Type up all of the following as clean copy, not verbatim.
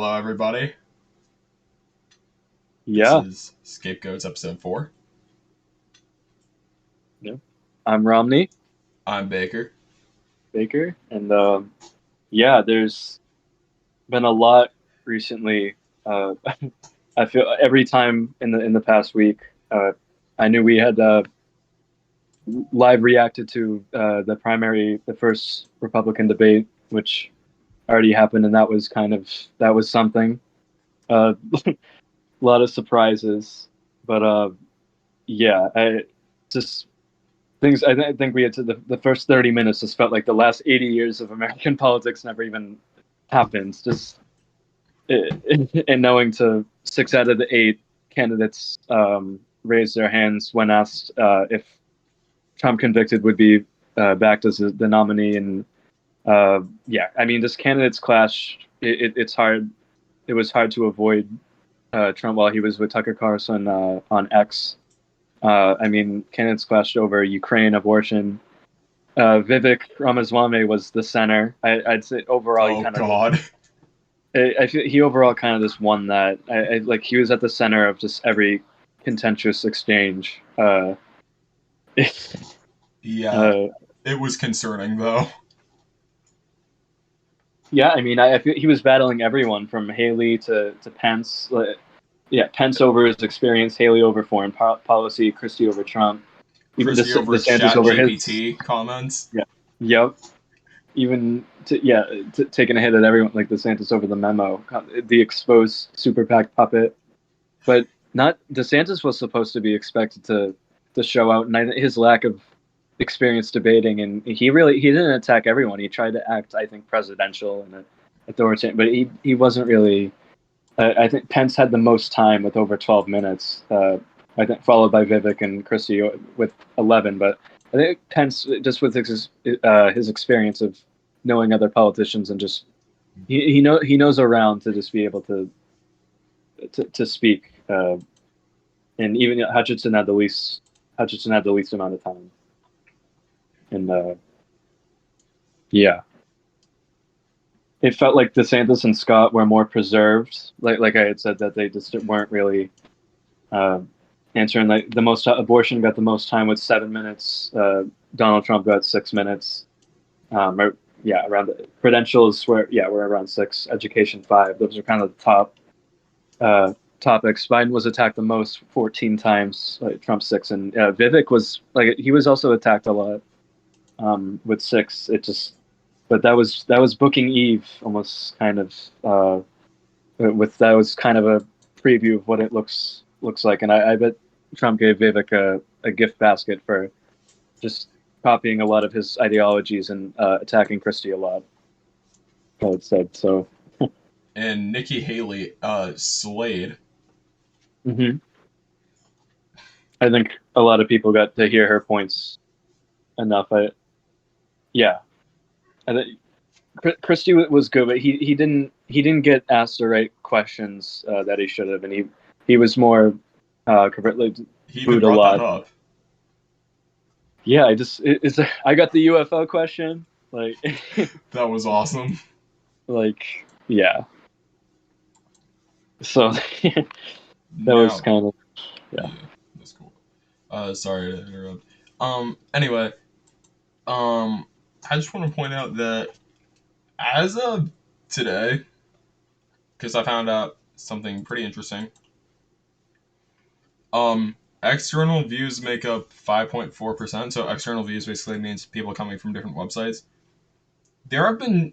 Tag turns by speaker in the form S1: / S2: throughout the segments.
S1: Hello, everybody. This
S2: Yeah,
S1: is Scapegoats episode 4.
S2: yeah. I'm Romney
S1: I'm Baker.
S2: Baker, and yeah, there's been a lot recently. I feel every time in the past week, I knew we had live reacted to the first Republican debate, which already happened, and that was something. A lot of surprises, but yeah, I just things I think we had to the first 30 minutes just felt like the last 80 years of American politics never even happened. Just and knowing to 6 out of the 8 candidates raised their hands when asked if Trump convicted would be backed as the nominee. And yeah, I mean, this candidates clash. It's hard. It was hard to avoid Trump while he was with Tucker Carlson on X. I mean, candidates clashed over Ukraine, abortion. Vivek Ramaswamy was the center. I'd say overall he
S1: Oh,
S2: kind of.
S1: God.
S2: I feel he overall kind of just won that. Like he was at the center of just every contentious exchange.
S1: Yeah,
S2: Uh,
S1: it was concerning, though.
S2: yeah, I mean, I feel he was battling everyone from Haley to Pence. Yeah, Pence over his experience, Haley over foreign policy, Christie over Trump, even
S1: Christie over
S2: DeSantis over his.
S1: ChatGPT comments.
S2: Yeah, yep. Even taking a hit at everyone like DeSantis over the memo, the exposed super PAC puppet. But not DeSantis was supposed to be expected to show out, and his lack of experience debating, and he didn't attack everyone. He tried to act, I think, presidential and authoritarian, but he wasn't really. I think Pence had the most time with over 12 minutes. I think followed by Vivek and Christie with 11. But I think Pence, just with his experience of knowing other politicians and just he knows around to just be able to speak. And even Hutchinson had the least amount of time. And yeah, it felt like DeSantis and Scott were more preserved. Like I had said, that they just weren't really answering. Like the most abortion got the most time with 7 minutes. Donald Trump got 6 minutes. Yeah, around the credentials were around 6. Education 5. Those are kind of the top topics. Biden was attacked the most, 14 times. Like Trump 6, and Vivek was he was also attacked a lot with 6. It just, but that was booking Eve almost kind of. With that was kind of a preview of what it looks like, and I bet Trump gave Vivek a gift basket for just copying a lot of his ideologies and attacking Christie a lot. I would say so.
S1: And Nikki Haley slayed.
S2: Mm-hmm. I think a lot of people got to hear her points enough. Yeah, I think Christie was good, but he didn't get asked the right questions that he should have, and he was more
S1: He even
S2: booed a
S1: brought that
S2: lot.
S1: up.
S2: Yeah, I got the UFO question. Like
S1: That was awesome.
S2: like yeah. So that was
S1: Now,
S2: kind of
S1: yeah, that's cool. Sorry to interrupt. Anyway, I just want to point out that as of today, because I found out something pretty interesting. External views make up 5.4%. So external views basically means people coming from different websites. There have been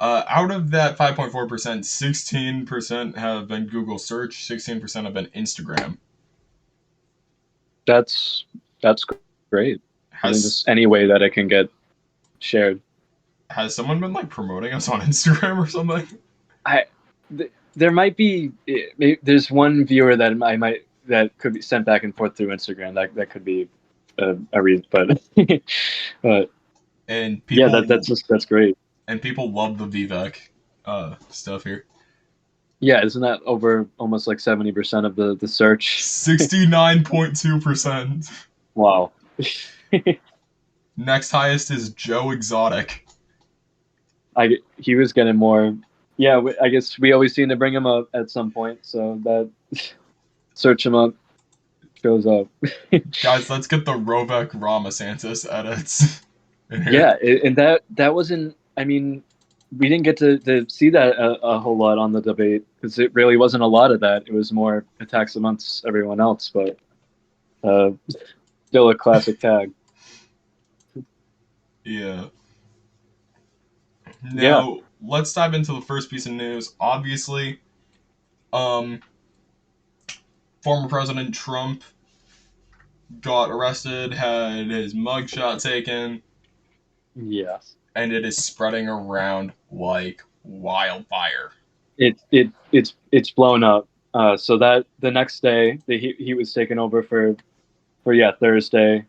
S1: out of that 5.4%, 16% have been Google search, 16% have been Instagram.
S2: that's great. I think
S1: Has
S2: just any way that it can get shared.
S1: has someone been like promoting us on Instagram or something?
S2: There might be there's one viewer that could be sent back and forth through Instagram. That could be a reason, but but
S1: And
S2: yeah,
S1: people
S2: that's great.
S1: and people love the Vivek stuff here.
S2: Yeah, isn't that over almost like 70% of the search?
S1: 69.2%.
S2: Wow.
S1: Next highest is Joe Exotic.
S2: He was getting more Yeah, I guess we always seem to bring him up at some point, so that search him up shows up.
S1: Guys, let's get the Rovek Rama Santos edits in here.
S2: Yeah, and that wasn't. I mean, we didn't get to see that a whole lot on the debate because it really wasn't a lot of that. It was more attacks amongst everyone else, but uh, still a classic tag.
S1: Yeah.
S2: Yeah,
S1: Now, let's dive into the first piece of news. Obviously, um, former President Trump got arrested, had his mugshot taken,
S2: yes.
S1: and it is spreading around like wildfire.
S2: It's blown up. So that the next day he was taken over for Thursday.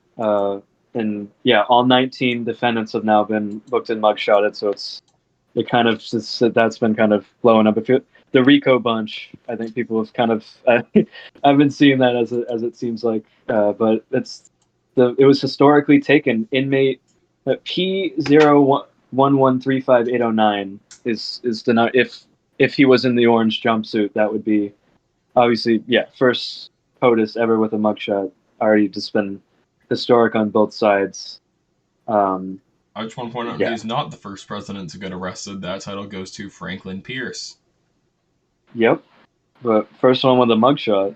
S2: And yeah, all 19 defendants have now been booked and mugshotted. So it kind of just, that's been kind of blowing up. If you, the Rico Bunch, I think people have kind of I've been seeing that as it seems like, but it was historically taken inmate P01135809 is the if he was in the orange jumpsuit, that would be obviously first POTUS ever with a mugshot. Already just been historic on both sides.
S1: I just want to point out
S2: Yeah.
S1: he's not the first president to get arrested. That title goes to Franklin Pierce.
S2: Yep. But first one with a mugshot.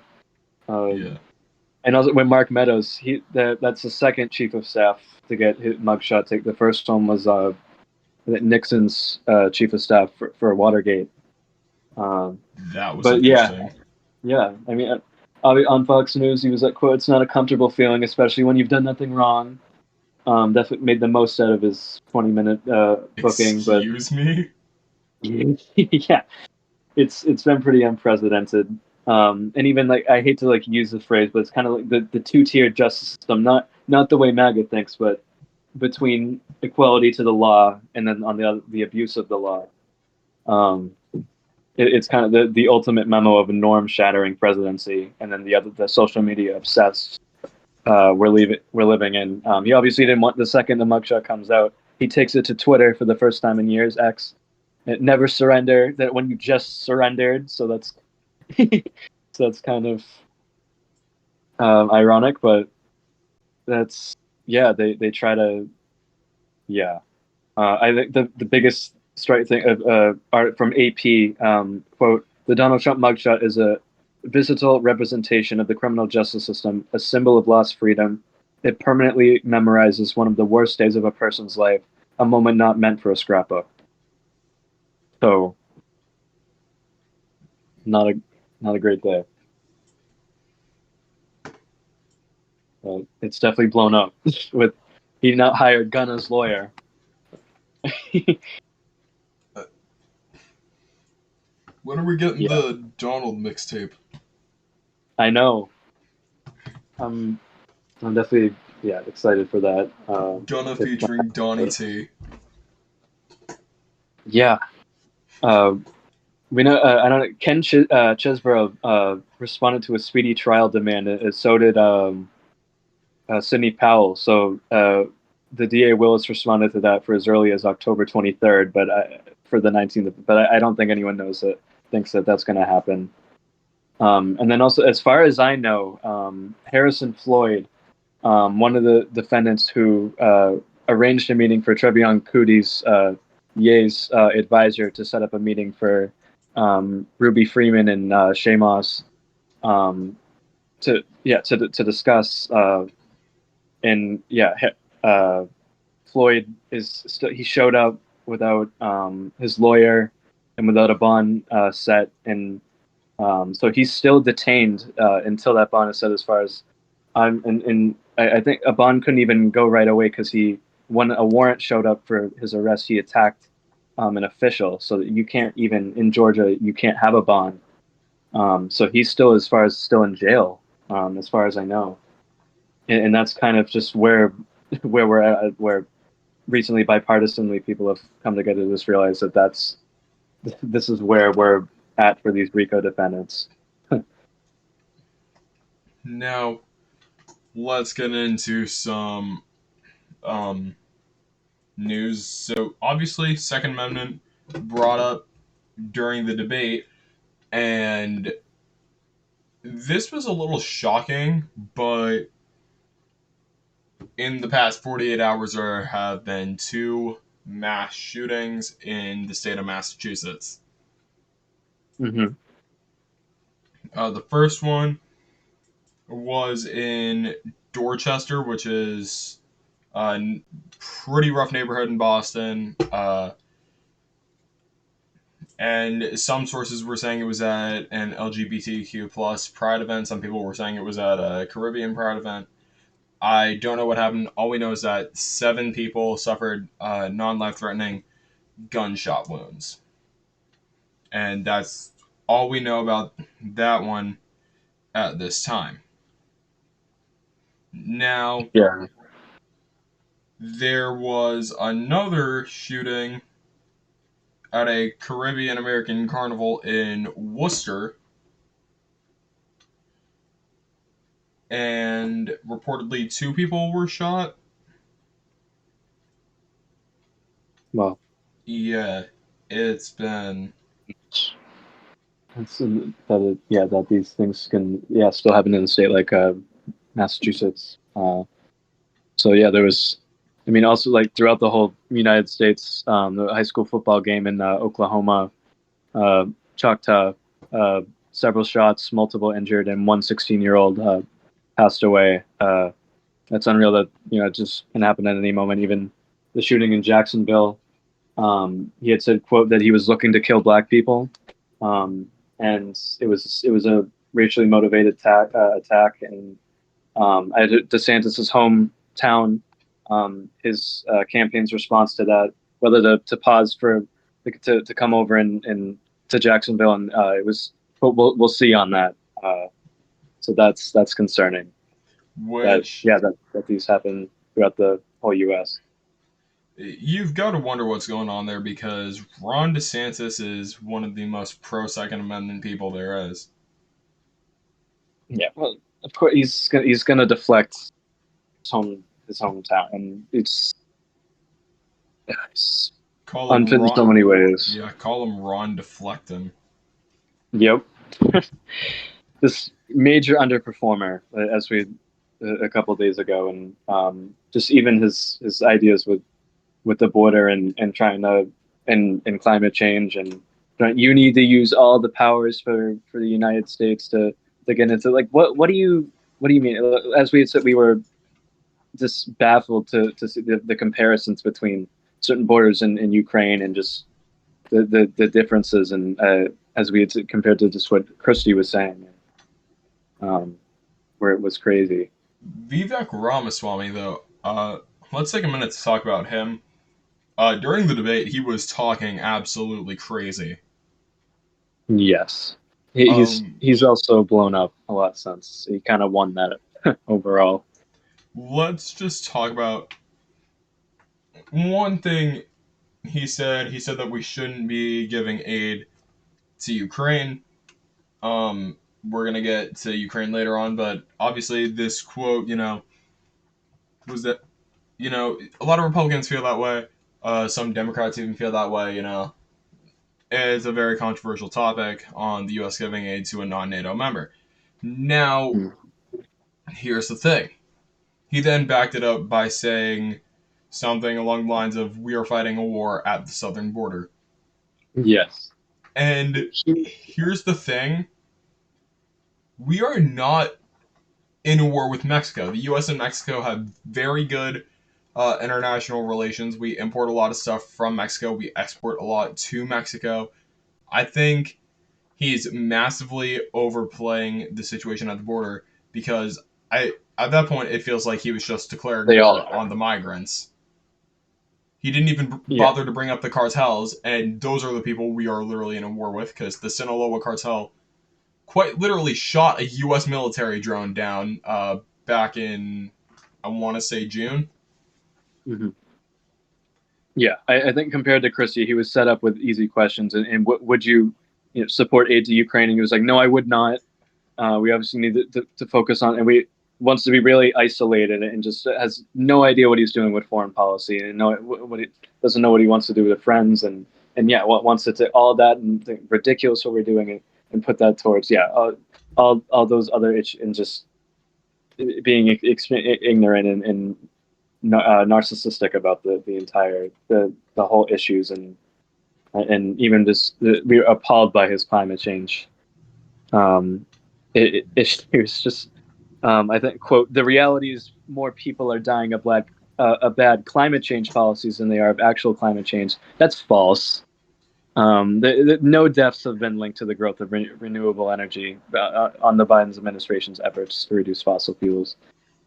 S1: Yeah.
S2: And also with Mark Meadows, that's the second chief of staff to get his mugshot take. The first one was Nixon's chief of staff for Watergate.
S1: That was
S2: But yeah,
S1: interesting.
S2: yeah. I mean, on Fox News, he was like, "quote It's not a comfortable feeling, especially when you've done nothing wrong." Definitely made the most out of his 20-minute booking, but
S1: Excuse me?
S2: yeah, it's been pretty unprecedented. And even like I hate to like use the phrase, but it's kind of like the two-tier justice system, not the way MAGA thinks, but between equality to the law and then on the other, the abuse of the law. It's kind of the ultimate memo of a norm-shattering presidency, and then the social media obsessed we're living in. He obviously didn't want the second the mugshot comes out, he takes it to Twitter for the first time in years. X, it never surrender. That when you just surrendered, so that's so that's kind of ironic, but that's they try to I think the biggest strike thing art from AP quote the Donald Trump mugshot is a visible representation of the criminal justice system, a symbol of lost freedom. It permanently memorizes one of the worst days of a person's life, a moment not meant for a scrapbook. So, not a great day. It's definitely blown up. With he now hired Gunna's lawyer.
S1: When are we getting
S2: Yeah,
S1: the Donald mixtape?
S2: I know. I'm definitely excited for that.
S1: Gunna
S2: If
S1: featuring Donnie T.
S2: Yeah. Uh, we know. I don't know. Ken Chesborough responded to a speedy trial demand. So did Sidney Powell. So the DA Willis responded to that for as early as October 23rd, but for the 19th. But I don't think anyone thinks that that's going to happen. And then also, as far as I know, Harrison Floyd, one of the defendants who arranged a meeting for Trevion Cootie's Ye's advisor to set up a meeting for Ruby Freeman and Shay Moss to discuss and Floyd is still he showed up without his lawyer and without a bond set and so he's still detained until that bond is set. As far as and I think a bond couldn't even go right away because when a warrant showed up for his arrest, he attacked an official. So that you can't even in Georgia, you can't have a bond. So he's still, as far as still in jail, as far as I know, and that's kind of just where we're at. Where recently, bipartisanly, people have come together to just realize that this is where we're at for these RICO defendants.
S1: Now, let's get into some news. So, obviously, Second Amendment brought up. during the debate, and this was a little shocking, but in the past 48 hours, there have been two mass shootings in the state of Massachusetts.
S2: Mm-hmm.
S1: The first one was in Dorchester, which is a pretty rough neighborhood in Boston. And some sources were saying it was at an LGBTQ plus pride event. Some people were saying it was at a Caribbean pride event. I don't know what happened. All we know is that 7 people suffered non-life threatening gunshot wounds. And that's all we know about that one at this time. Now,
S2: Yeah.
S1: there was another shooting at a Caribbean American carnival in Worcester, and reportedly 2 people were shot.
S2: Well,
S1: Yeah, it's been.
S2: it's, that these things can still happen in a state like Massachusetts. So yeah, there was. I mean, also like throughout the whole United States, the high school football game in Oklahoma, Choctaw, several shots, multiple injured, and one 16-year-old passed away. That's unreal that it just can happen at any moment. Even the shooting in Jacksonville, he had said, "quote," that he was looking to kill black people, and it was a racially motivated attack. And DeSantis's hometown, his campaign's response to that, whether to pause for to come over and to Jacksonville, and it was. But we'll see on that. So that's concerning.
S1: Which.
S2: That these happen throughout the whole U.S.
S1: You've got to wonder what's going on there because Ron DeSantis is one of the most pro Second Amendment people there is.
S2: Yeah, well, of course he's gonna deflect his hometown, and it's unfit in so many ways.
S1: Yeah, call him Ron Deflectin.
S2: Yep. This major underperformer, as we a couple of days ago, and just even his ideas with the border and trying to and climate change, and you need to use all the powers for the United States to get into, like, what do you mean? As we had said, we were just baffled to see the comparisons between certain borders in Ukraine, and just the differences, and as we had compared to just what Christie was saying, where it was crazy.
S1: Vivek Ramaswamy, though, let's take a minute to talk about him. During the debate, he was talking absolutely crazy.
S2: Yes, he's also blown up a lot since he kind of won that overall.
S1: Let's just talk about one thing he said. He said that we shouldn't be giving aid to Ukraine. We're gonna get to Ukraine later on, but obviously this quote, was that, a lot of Republicans feel that way. Some Democrats even feel that way. It's a very controversial topic on the U.S. giving aid to a non-NATO member. Now, here's the thing. He then backed it up by saying something along the lines of, "We are fighting a war at the southern border."
S2: Yes.
S1: And here's the thing. We are not in a war with Mexico. The U.S. and Mexico have very good international relations. We import a lot of stuff from Mexico. We export a lot to Mexico. I think he's massively overplaying the situation at the border because at that point it feels like he was just declaring war on the migrants. He didn't even bother to bring up the cartels, and those are the people we are literally in a war with, because the Sinaloa cartel quite literally shot a U.S. military drone down back in, I want to say, June.
S2: Mm-hmm. Yeah, I think compared to Christie, he was set up with easy questions. And would you support aid to Ukraine? And he was like, no, I would not. We obviously need to focus on, and we wants to be really isolated, and just has no idea what he's doing with foreign policy, and doesn't know what he wants to do with friends, and and yeah, wants to take all that and think ridiculous what we're doing and put that towards all those other and just being ignorant and narcissistic about the entire the whole issues and even just we were appalled by his climate change issues. Just I think quote the reality is more people are dying of bad climate change policies than they are of actual climate change. That's false. No deaths have been linked to the growth of renewable energy on the Biden administration's efforts to reduce fossil fuels.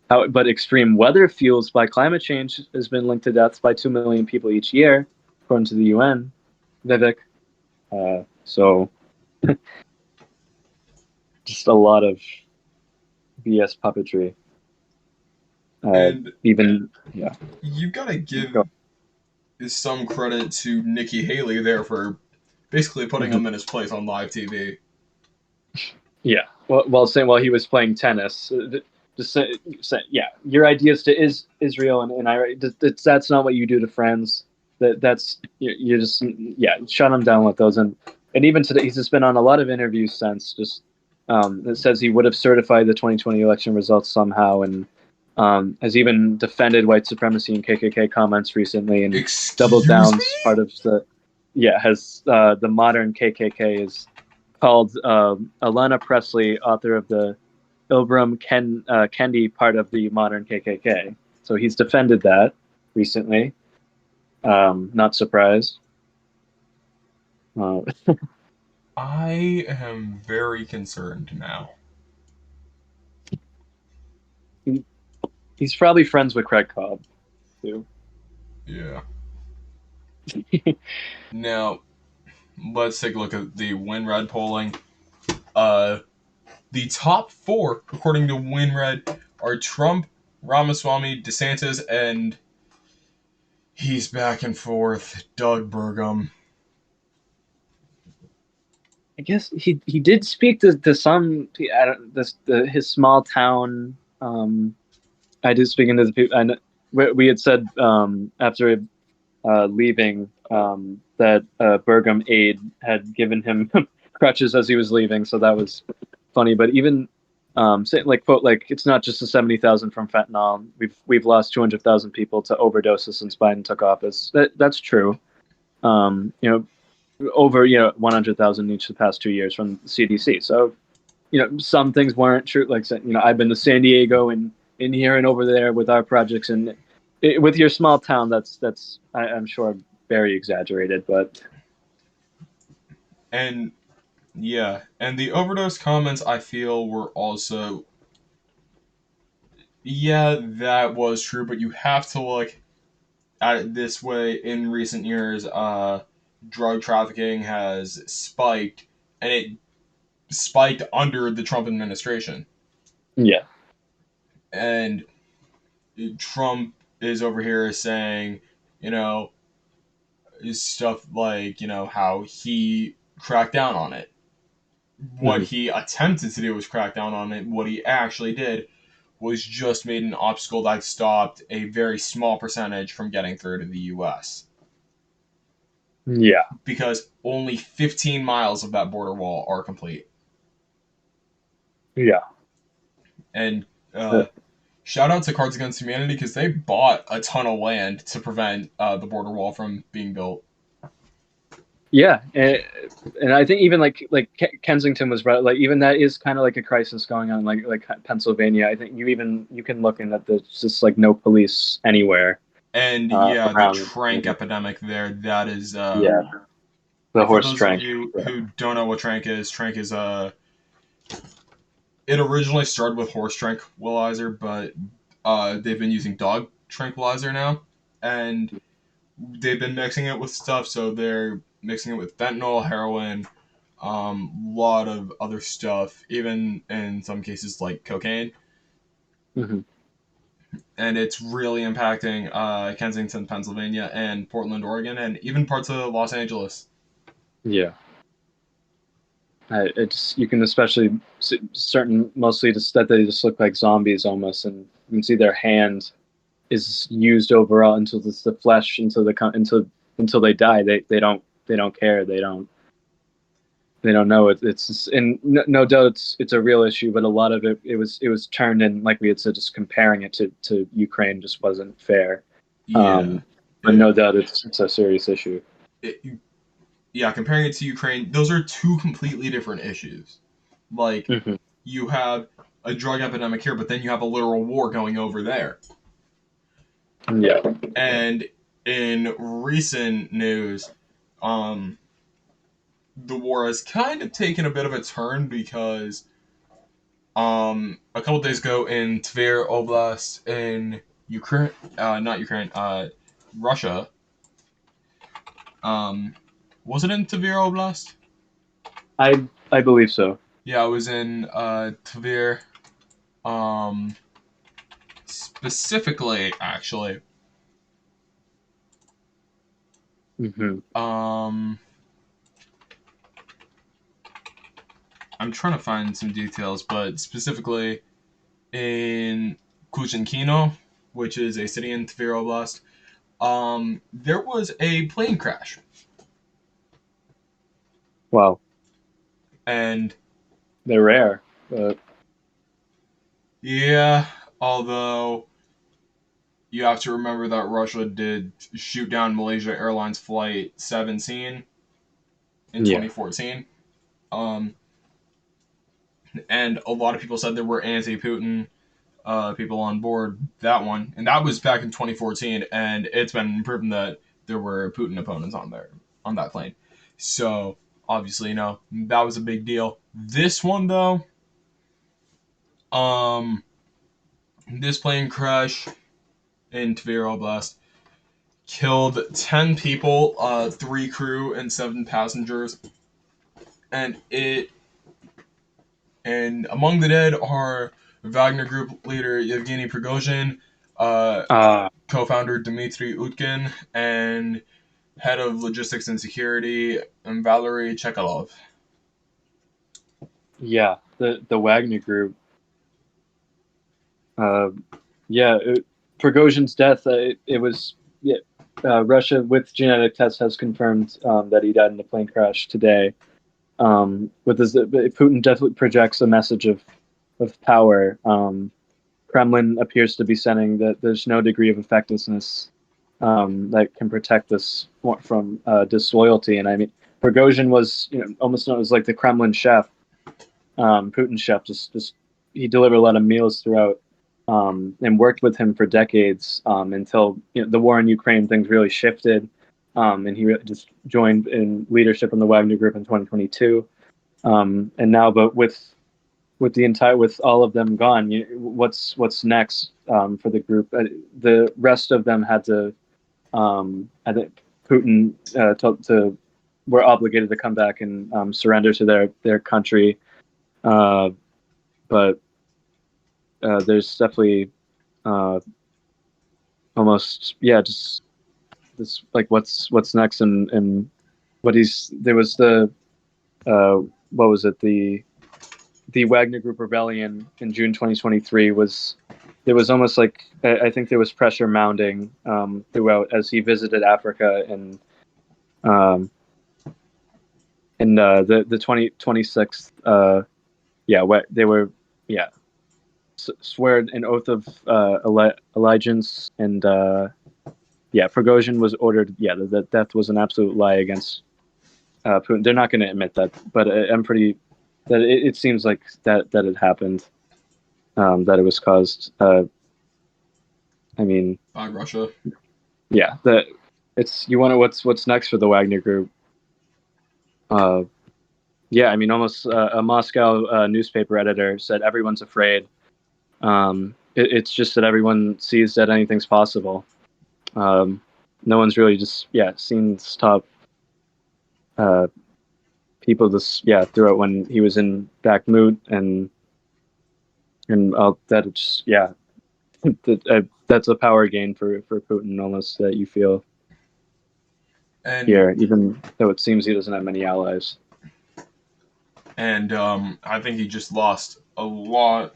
S2: But extreme weather fuels by climate change has been linked to deaths by 2 million people each year, according to the UN. Vivek. So just a lot of BS puppetry.
S1: And
S2: yeah,
S1: you gotta give some credit to Nikki Haley there for basically putting him in his place on live TV.
S2: Yeah, while he was playing tennis, just say, yeah, your ideas to Israel and that's not what you do to friends. That's you just shut him down with those and even today he's just been on a lot of interviews since just that says he would have certified the 2020 election results somehow and has even defended white supremacy and KKK comments recently and doubled down as part of the the modern KKK is called Alana Presley, author of the Ibram Kendi part of the modern KKK. So he's defended that recently. Not surprised.
S1: I am very concerned now.
S2: He's probably friends with Craig Cobb, too.
S1: Yeah. Now, let's take a look at the WinRed polling. The top 4, according to WinRed, are Trump, Ramaswamy, DeSantis, and he's back and forth, Doug Burgum.
S2: I guess he did speak to some his small town. I did speak into the people. And we had said after leaving that Burgum aide had given him crutches as he was leaving, so that was funny. But even saying quote it's not just the 70,000 from fentanyl. We've lost 200,000 people to overdoses since Biden took office. That's true. Over 100,000 each the past 2 years from the CDC. So some things weren't true. I've been to San Diego and in here and over there with our projects and with your small town. That's I'm sure very exaggerated, but
S1: and the overdose comments I feel were also that was true, but you have to look at it this way. In recent years, drug trafficking has spiked, and it spiked under the Trump administration.
S2: Yeah.
S1: And Trump is over here saying, stuff like, how he cracked down on it. What he attempted to do was crack down on it. What he actually did was just made an obstacle that stopped a very small percentage from getting through to the U.S.
S2: Yeah.
S1: Because only 15 miles of that border wall are complete.
S2: Yeah.
S1: And shout out to Cards Against Humanity because they bought a ton of land to prevent the border wall from being built.
S2: Yeah, and I think even like Kensington was right. Even that is kind of like a crisis going on, like Pennsylvania. I think you can look in that there's just no police anywhere.
S1: And the trank epidemic there. That is
S2: the horse trank.
S1: For those of you who don't know what trank is it originally started with horse tranquilizer, but they've been using dog tranquilizer now, and they've been mixing it with stuff. So they're mixing it with fentanyl, heroin, lot of other stuff, even in some cases like cocaine.
S2: Mm-hmm.
S1: And it's really impacting Kensington, Pennsylvania, and Portland, Oregon, and even parts of Los Angeles.
S2: Yeah. You can especially mostly just that they just look like zombies almost, and you can see their hand is used overall until it's the flesh until they die. don't care. They don't know it. It's and no doubt it's a real issue, but a lot of it was turned in, like we had said, just comparing it to Ukraine just wasn't fair.
S1: Yeah.
S2: Um, but no doubt it's a serious issue.
S1: It, yeah, comparing it to Ukraine, those are two completely different issues. Like,
S2: Hmm.
S1: you have a drug epidemic here, but then you have a literal war going over there.
S2: Yeah.
S1: And in recent news, um, the war has kind of taken a bit of a turn because a couple days ago in Tver Oblast in Ukraine, not Ukraine, Russia, um, was it in Tver Oblast?
S2: I believe so.
S1: Yeah, I was in Tver, um, specifically, actually.
S2: Hmm.
S1: Um, I'm trying to find some details, but specifically in Kuchinkino, which is a city in Tver Oblast, there was a plane crash.
S2: Wow,
S1: And
S2: they're rare. But
S1: yeah, although you have to remember that Russia did shoot down Malaysia Airlines Flight 17 in
S2: yeah,
S1: 2014. Um, and a lot of people said there were anti-Putin people on board that one, and that was back in 2014. And it's been proven that there were Putin opponents on there on that plane. So obviously, that was a big deal. This one though, um, this plane crash in Tver Oblast killed 10 people, 3 crew and 7 passengers, and among the dead are Wagner Group leader Yevgeny Prigozhin, uh,
S2: uh,
S1: co-founder Dmitry Utkin, and head of logistics and security Valery Chekalov.
S2: yeah. The Wagner Group. Uh, yeah, Prigozhin's death. It was yeah. Russia with genetic tests has confirmed that he died in a plane crash today. With this, Putin definitely projects a message of power. Kremlin appears to be sending that there's no degree of effectiveness that can protect us from disloyalty. And I mean, Prigozhin was almost known as like the Kremlin chef, Putin's chef. Just he delivered a lot of meals throughout, and worked with him for decades until the war in Ukraine. Things really shifted, and he just joined in leadership in the Wagner Group in 2022. And now, but with all of them gone, what's next for the group? The rest of them had to. I think Putin to were obligated to come back and surrender to their country, uh, but there's definitely uh, almost just this like what's next and what he's there was the uh, what was it the Wagner Group rebellion in June 2023 was there was almost like I think there was pressure mounting throughout as he visited Africa um, the 2026 what they were yeah swear an oath of allegiance and Prigozhin was ordered that death was an absolute lie against Putin. They're not going to admit that, but I'm pretty that it seems like that it happened. That it was caused. I mean,
S1: By Russia.
S2: that it's you want to what's next for the Wagner Group. Uh, I mean, almost a Moscow newspaper editor said everyone's afraid. It's just that everyone sees that anything's possible. No one's really just seen stop uh, people just throughout when he was in Bakhmut and that it's that's a power gain for Putin almost that you feel
S1: And
S2: here, even though it seems he doesn't have many allies.
S1: and I think he just lost a lot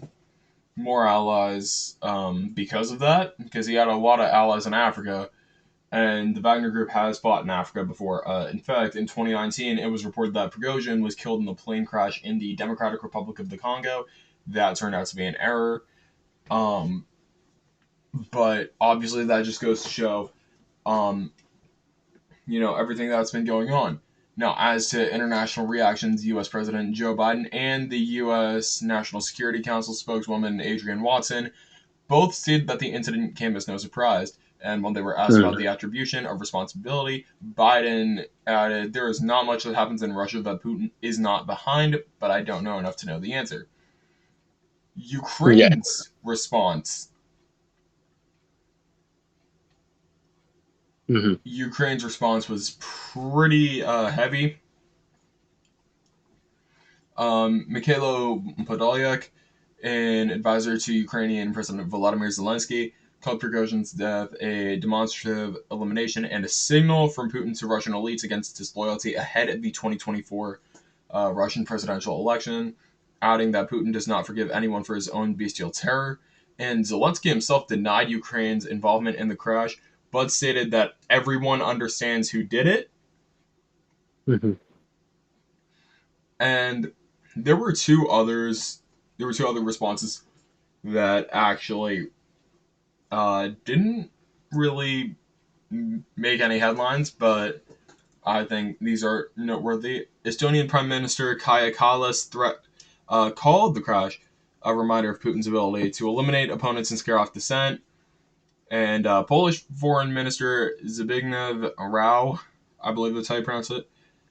S1: more allies because of that, because he had a lot of allies in Africa, and the Wagner Group has fought in Africa before. In fact, in 2019, it was reported that Prigozhin was killed in a plane crash in the Democratic Republic of the Congo. That turned out to be an error. Um, but obviously, that just goes to show, um, everything that's been going on. Now, as to international reactions, U.S. President Joe Biden and the U.S. National Security Council spokeswoman Adrienne Watson both stated that the incident came as no surprise. And when they were asked about the attribution of responsibility, Biden added, "There is not much that happens in Russia that Putin is not behind, but I don't know enough to know the answer."
S2: Yeah.
S1: Ukraine's response.
S2: Mm-hmm.
S1: Ukraine's response was pretty heavy. Mikhailo Podolyak, an advisor to Ukrainian President Volodymyr Zelensky, called Prigozhin's death a demonstrative elimination and a signal from Putin to Russian elites against disloyalty ahead of the 2024 Russian presidential election, adding that Putin does not forgive anyone for his own bestial terror. And Zelensky himself denied Ukraine's involvement in the crash, but stated that everyone understands who did it.
S2: Mm-hmm.
S1: And there were two others. There were two other responses that actually didn't really make any headlines, but I think these are noteworthy. Estonian Prime Minister Kaja Kallas called the crash a reminder of Putin's ability to eliminate opponents and scare off dissent. And Polish Foreign Minister Zbigniew Rau, I believe that's how you pronounce it,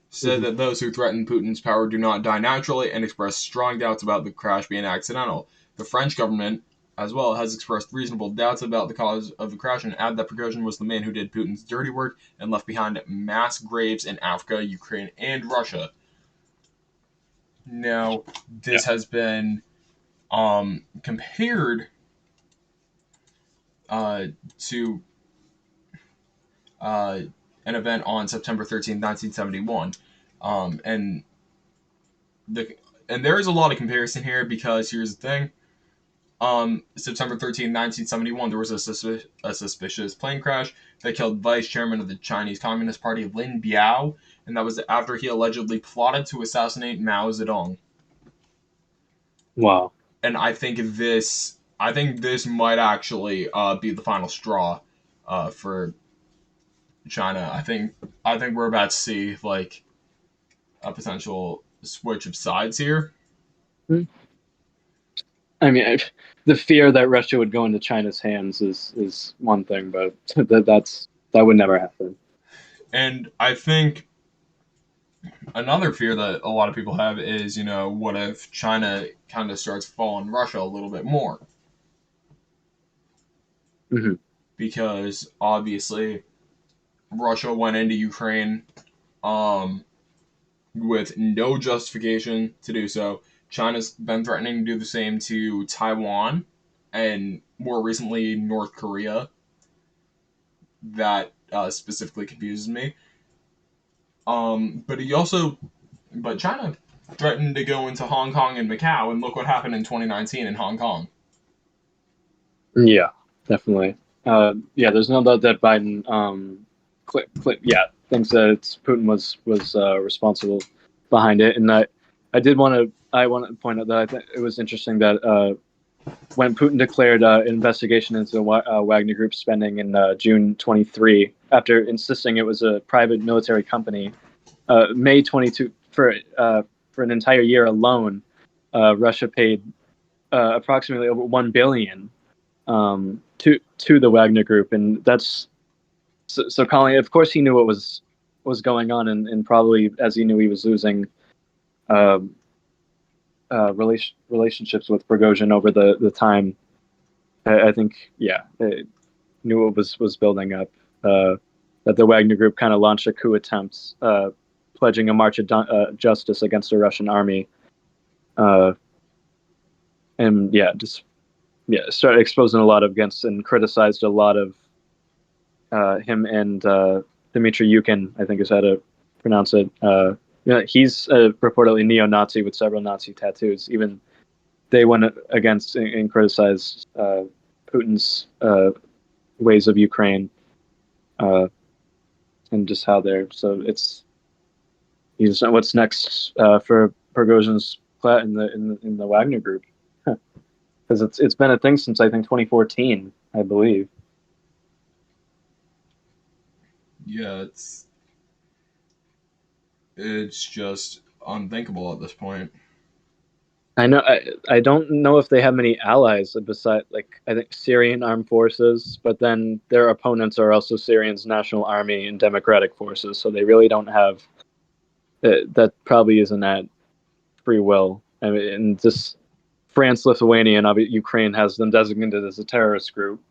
S1: said that those who threaten Putin's power do not die naturally and expressed strong doubts about the crash being accidental. The French government, as well, has expressed reasonable doubts about the cause of the crash and added that Prigozhin was the man who did Putin's dirty work and left behind mass graves in Africa, Ukraine, and Russia. Now, this has been compared to an event on September 13th, 1971. And there is a lot of comparison here because here's the thing. September 13th, 1971, there was a suspicious plane crash that killed vice chairman of the Chinese Communist Party, Lin Biao, and that was after he allegedly plotted to assassinate Mao Zedong.
S2: Wow.
S1: And I think this might actually be the final straw for China. I think we're about to see like a potential switch of sides here.
S2: I mean, the fear that Russia would go into China's hands is one thing, but that would never happen.
S1: And I think another fear that a lot of people have is, what if China kind of starts following Russia a little bit more?
S2: Mm-hmm.
S1: Because obviously Russia went into Ukraine with no justification to do so. China's been threatening to do the same to Taiwan and more recently North Korea. That specifically confuses me. But China threatened to go into Hong Kong and Macau, and look what happened in 2019 in Hong Kong.
S2: Yeah, definitely. There's no doubt that Biden, thinks that Putin was responsible behind it, and I want to point out that I think it was interesting that when Putin declared an investigation into Wagner Group spending in June 23, after insisting it was a private military company, May 22 for an entire year alone, Russia paid approximately over $1 billion to the Wagner Group, and that's so. Colin, of course, he knew what was going on, and probably as he knew he was losing relationships with Prigozhin over the time. I think, it knew what was building up. That the Wagner Group kind of launched a coup attempt, pledging a march of justice against the Russian army, and started exposing a lot against and criticized a lot of him and Dmitry Yukin, I think is how to pronounce it. He's reportedly neo-Nazi with several Nazi tattoos. Even they went against and criticized Putin's ways of Ukraine. and just how they're so it's he's what's next for Prigozhin's in the Wagner Group, because it's been a thing since I think 2014, I believe.
S1: Yeah, it's just unthinkable at this point.
S2: I know. I don't know if they have many allies besides, like, I think Syrian armed forces, but then their opponents are also Syrian's national army and democratic forces. So they really don't have. That probably isn't at free will. I mean, and just France, Lithuania, and Ukraine has them designated as a terrorist group.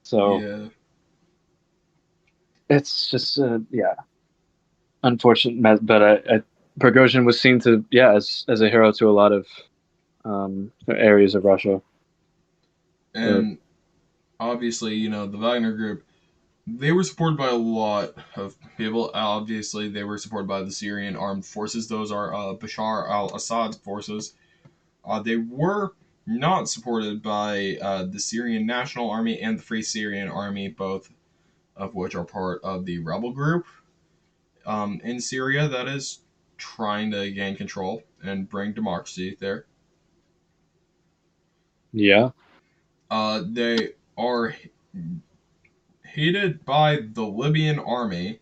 S2: So
S1: Yeah,
S2: it's just yeah, unfortunate. But Prigozhin was seen to as a hero to a lot of areas of Russia.
S1: and obviously, the Wagner Group, they were supported by a lot of people. Obviously, they were supported by the Syrian armed forces. Those are Bashar al-Assad's forces. They were not supported by the Syrian National Army and the Free Syrian Army, both of which are part of the rebel group in Syria that is trying to gain control and bring democracy there.
S2: Yeah.
S1: They are hated by the Libyan army,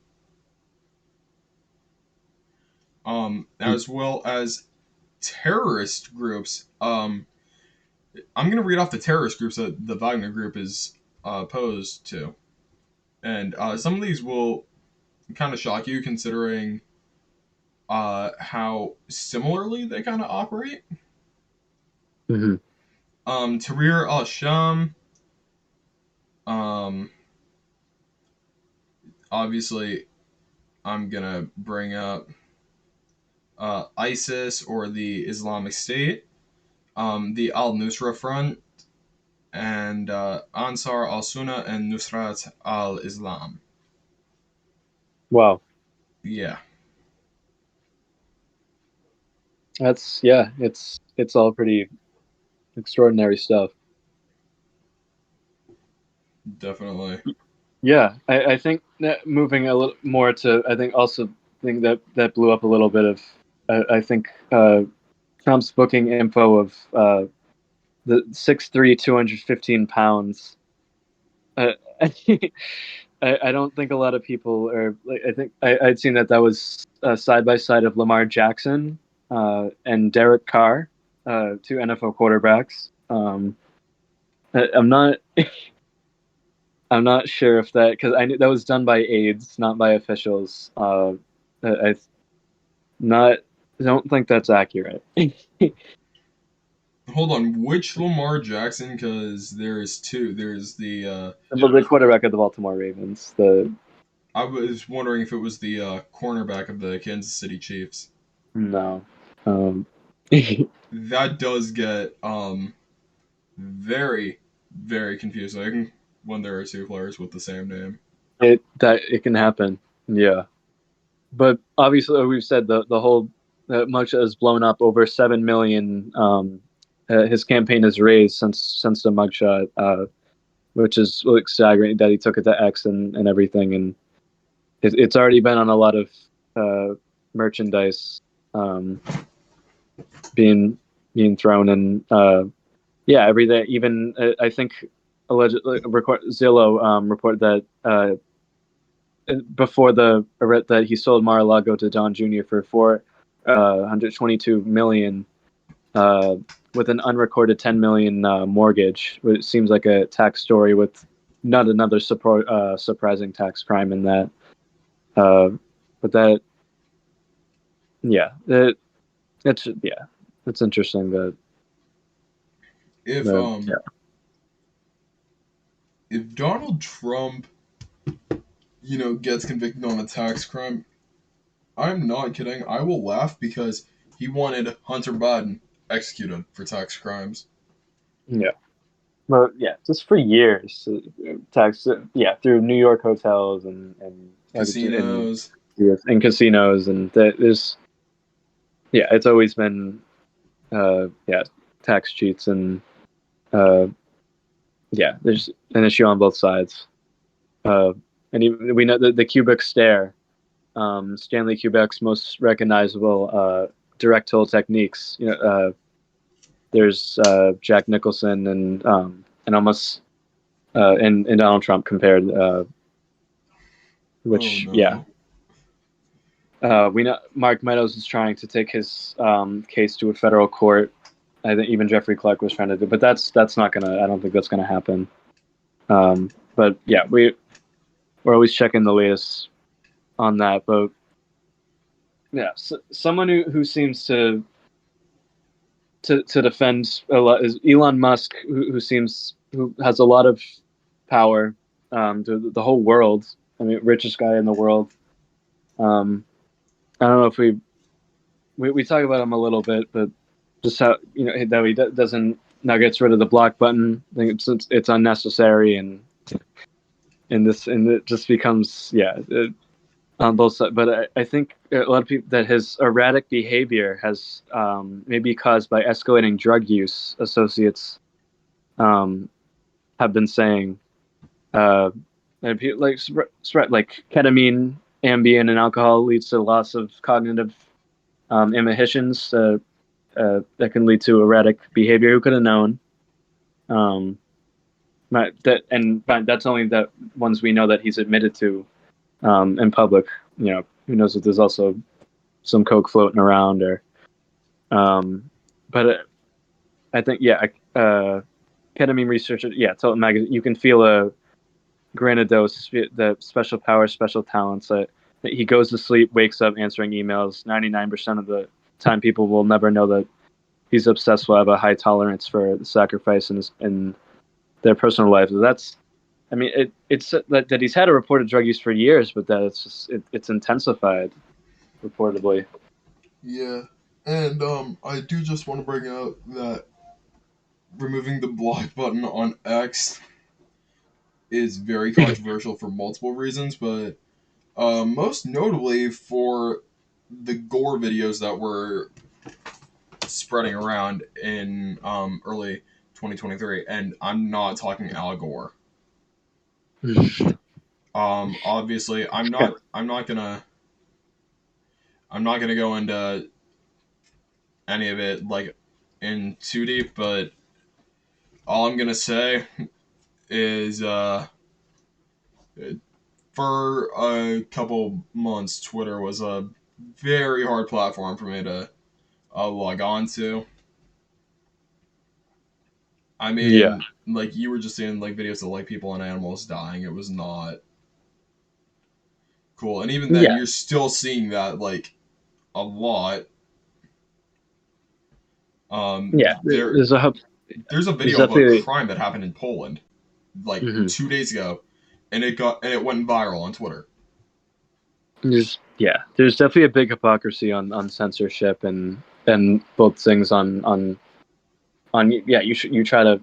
S1: as well as terrorist groups. I'm going to read off the terrorist groups that the Wagner Group is opposed to. And some of these will kind of shock you considering how similarly they kind of operate.
S2: Mm-hmm.
S1: Tahrir al-Sham, um, obviously, I'm going to bring up ISIS or the Islamic State, the al-Nusra Front, and Ansar al-Sunnah and Nusrat al-Islam.
S2: Wow.
S1: Yeah,
S2: That's it's all pretty extraordinary stuff.
S1: definitely.
S2: Yeah, I think that moving a little more to I think also thing that blew up a little bit of I think Trump's booking info of the 6'3", 215 pounds. Uh, I don't think a lot of people are like I think I'd seen that was side by side of Lamar Jackson and Derek Carr, two NFL quarterbacks. I'm not I'm not sure if that because I knew that was done by aides, not by officials. I not don't think that's accurate.
S1: Hold on, which Lamar Jackson? Because there's two. There's the.
S2: The quarterback of the Baltimore Ravens. The
S1: I was wondering if it was the cornerback of the Kansas City Chiefs.
S2: no, um,
S1: That does get very, very confusing when there are two players with the same name.
S2: it can happen. Yeah, but obviously we've said the whole much has blown up over 7 million. His campaign has raised since the mugshot, which is like staggering that he took it to X and everything, and it's already been on a lot of merchandise being thrown in. Yeah, every day. Even I think allegedly Zillow reported that before that he sold Mar-a-Lago to Don Jr. for 422 million with an unrecorded 10 million mortgage. It seems like a tax story with not another surprising tax crime in that. But that, yeah, it's interesting that
S1: If
S2: yeah.
S1: if Donald Trump, gets convicted on a tax crime, I'm not kidding. I will laugh because he wanted Hunter Biden executed for tax crimes.
S2: Yeah. Well, yeah, just for years, tax, yeah, through New York hotels
S1: Casinos.
S2: and casinos, and there's, yeah, it's always been, yeah, tax cheats, and yeah, there's an issue on both sides. we know the cubic stare, Stanley Kubek's most recognizable direct toll techniques. There's Jack Nicholson and almost and Donald Trump compared, which we know Mark Meadows is trying to take his case to a federal court. I think even Jeffrey Clark was trying to do, but that's not gonna. I don't think that's gonna happen. But yeah, we're always checking the latest on that. But yeah, someone who seems to defend a lot is Elon Musk, who has a lot of power, to the whole world. I mean, richest guy in the world. I don't know if we talk about him a little bit, but just how that he doesn't now gets rid of the block button. I think it's unnecessary, and it just becomes on both sides. But I think a lot of people that his erratic behavior has maybe caused by escalating drug use. Associates have been saying like ketamine, Ambien, and alcohol leads to loss of cognitive inhibitions that can lead to erratic behavior. Who could have known? That's only the ones we know that he's admitted to in public. Who knows if there's also some coke floating around or. But I think ketamine researcher told magazine you can feel a Granados, the special powers, special talents. That he goes to sleep, wakes up answering emails. 99% of the time, people will never know that he's obsessed. Will have a high tolerance for the sacrifice in their personal life. So it's that he's had a reported drug use for years, but that it's intensified, reportedly.
S1: Yeah, and I do just want to bring out that removing the block button on X is very controversial for multiple reasons, but most notably for the gore videos that were spreading around in early 2023, and I'm not talking Al Gore. Obviously, I'm not gonna go into any of it like in too deep, but all I'm gonna say is for a couple months, Twitter was a very hard platform for me to log on to. I mean, like you were just seeing like videos of like people and animals dying. It was not cool, and even then, you're still seeing that like a lot. There's a video of a crime that happened in Poland, like 2 days ago, and it went viral on Twitter.
S2: There's definitely a big hypocrisy on censorship and both things on you try to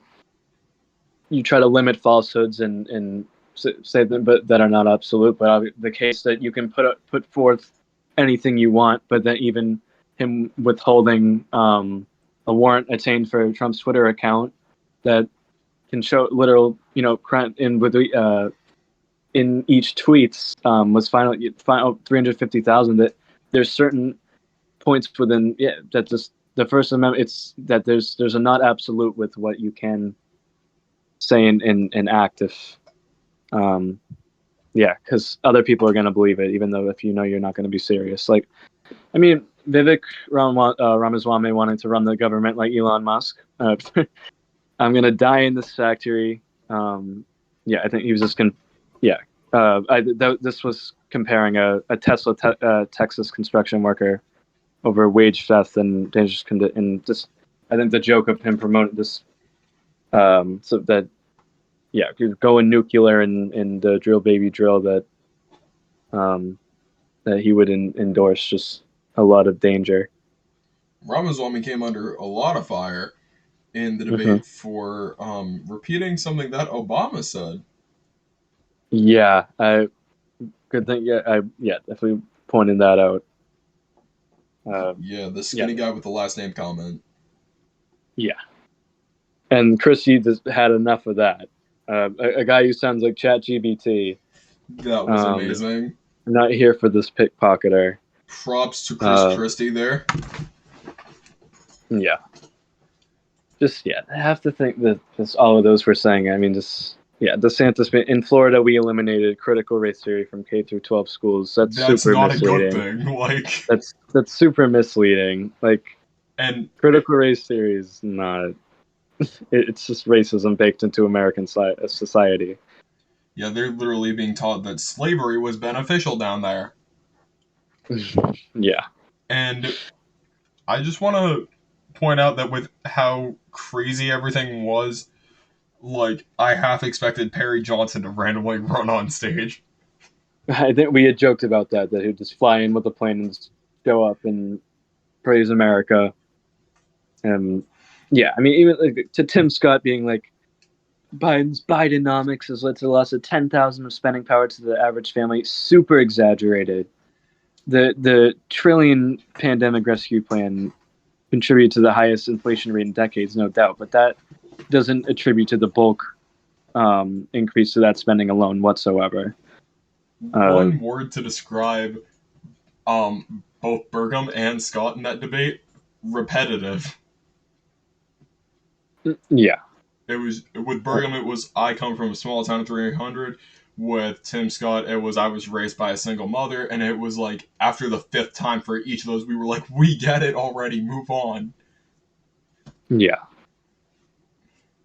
S2: limit falsehoods and say them, but that are not absolute. But the case that you can put forth anything you want, but then even him withholding a warrant attained for Trump's Twitter account that can show literal crime in each tweets was final 350,000. That there's certain points within that just the First Amendment. It's that there's a not absolute with what you can say and act if because other people are going to believe it, even though if you're not going to be serious. Like, I mean, Vivek Ramaswamy wanting to run the government like Elon Musk. I'm going to die in this factory. I think he was just this was comparing a Tesla Texas construction worker over wage theft and dangerous and just I think the joke of him promoting this so that going nuclear in the drill baby drill that he would endorse just a lot of danger.
S1: Ramaswamy came under a lot of fire in the debate for repeating something that Obama said.
S2: Yeah, I good thing. Definitely pointing that out.
S1: The skinny guy with the last name comment.
S2: Yeah, and Christie just had enough of that. A guy who sounds like ChatGPT
S1: That was
S2: Um,
S1: amazing.
S2: I'm not here for this pickpocketer.
S1: Props to
S2: Uh,
S1: Christie there.
S2: yeah, just yeah. I have to think that just all of those we're saying. I mean, just yeah. DeSantis in Florida, we eliminated critical race theory from K through 12 schools. That's
S1: That's
S2: super
S1: not a good
S2: misleading.
S1: thing. Like,
S2: That's super misleading. Like
S1: and
S2: critical race theory is not. It's just racism baked into American society.
S1: yeah, they're literally being taught that slavery was beneficial down there.
S2: Yeah.
S1: And I just want to point out that with how crazy everything was, like, I half expected Perry Johnson to randomly run on stage.
S2: I think we had joked about that he'd just fly in with a plane and just show up and praise America. And yeah, I mean, even like, to Tim Scott being like, Bidenomics has led to the loss of 10,000 of spending power to the average family. Super exaggerated. The trillion pandemic rescue plan contributed to the highest inflation rate in decades, no doubt, but that doesn't attribute to the bulk increase to that spending alone whatsoever.
S1: One word to describe both Burgum and Scott in that debate: repetitive.
S2: Yeah.
S1: It was with Burgum. It was I come from a small town of 300. With Tim Scott, it was I was raised by a single mother, and it was like after the fifth time for each of those, we were like, we get it already. Move on.
S2: Yeah.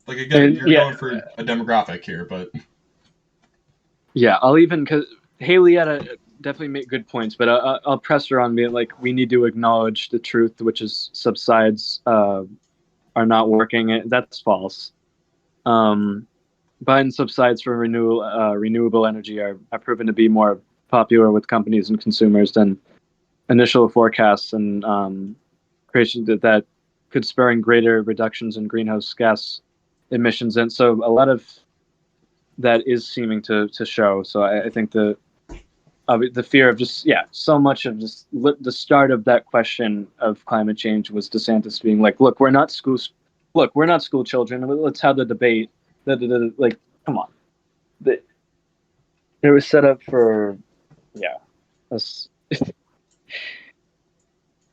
S1: Like I get it.
S2: And
S1: You're
S2: yeah,
S1: going for a demographic here, but
S2: yeah, I'll even because Haley had a definitely make good points, but I'll press her on being like we need to acknowledge the truth, which is subsides are not working. That's false. Biden subsides for renewable energy are proven to be more popular with companies and consumers than initial forecasts and creation that could spurring greater reductions in greenhouse gas emissions. And so a lot of that is seeming to show. So I think the fear of just so much of just the start of that question of climate change was DeSantis being like, look, we're not school children. Let's have the debate. Like, come on, it was set up for us.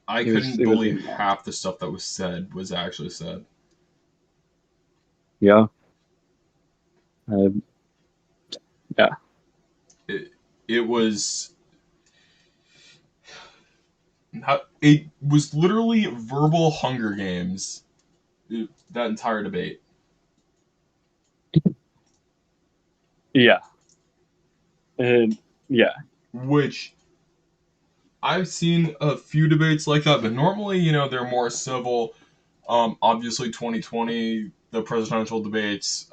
S1: I
S2: It was
S1: couldn't
S2: it was
S1: believe half the stuff that was said was actually said.
S2: yeah. Uh, yeah.
S1: It was it was literally verbal Hunger Games. That entire debate.
S2: Yeah. And yeah.
S1: Which I've seen a few debates like that, but normally, they're more civil. Obviously, 2020, the presidential debates,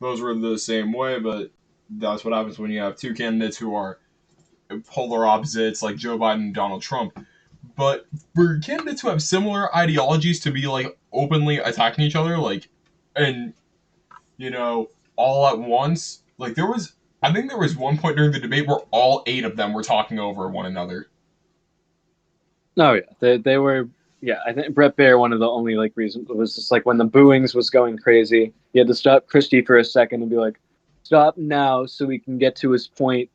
S1: those were the same way, but that's what happens when you have two candidates who are polar opposites, like Joe Biden and Donald Trump. But for candidates who have similar ideologies to be like openly attacking each other, like, and all at once, like I think there was one point during the debate where all eight of them were talking over one another.
S2: No, yeah. They were. Yeah, I think Brett Baer. One of the only like reasons was just like when the booings was going crazy, he had to stop Christie for a second and be like, "Stop now, so we can get to his point.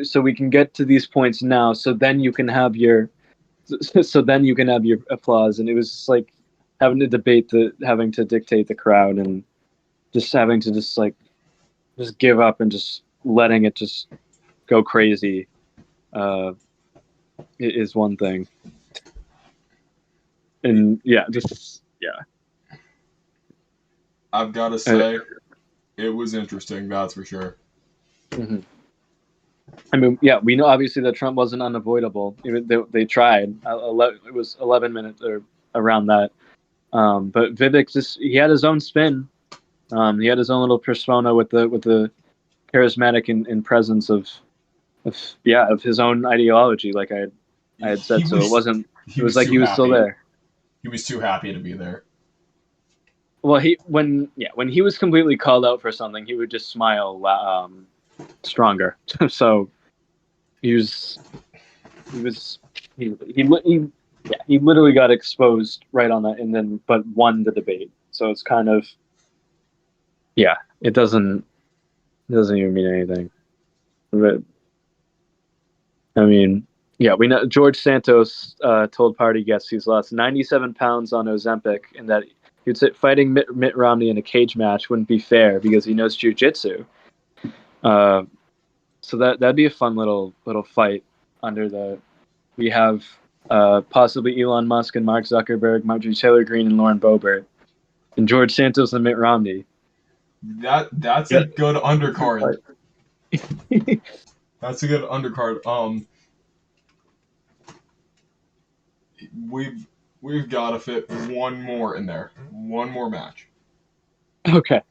S2: So we can get to these points now. So then you can have your so then you can have your applause." And it was just like having to debate having to dictate the crowd and just having to just give up and just letting it just go crazy is one thing. And
S1: I've got to say, it was interesting, that's for sure.
S2: mm-hmm. I mean, we know obviously that Trump wasn't unavoidable. Even they tried. It was 11 minutes or around that. But Vivek he had his own spin. He had his own little persona with the charismatic and presence of his own ideology. Like I had
S1: He
S2: said, so
S1: was
S2: it
S1: he
S2: was
S1: was
S2: like
S1: too
S2: he was still
S1: happy.
S2: there.
S1: He was too happy to be there.
S2: Well, when he was completely called out for something, he would just smile stronger. So he literally got exposed right on that, and then but won the debate. So it's kind of it doesn't even mean anything. But, I mean, yeah, we know George Santos told party guests he's lost 97 pounds on Ozempic, and that he'd say fighting Mitt Romney in a cage match wouldn't be fair because he knows jujitsu. So that'd be a fun little fight. We have possibly Elon Musk and Mark Zuckerberg, Marjorie Taylor Greene and Lauren Boebert, and George Santos and Mitt Romney.
S1: That's a good undercard. That's a good undercard. We've got to fit one more in there. One more match.
S2: Okay.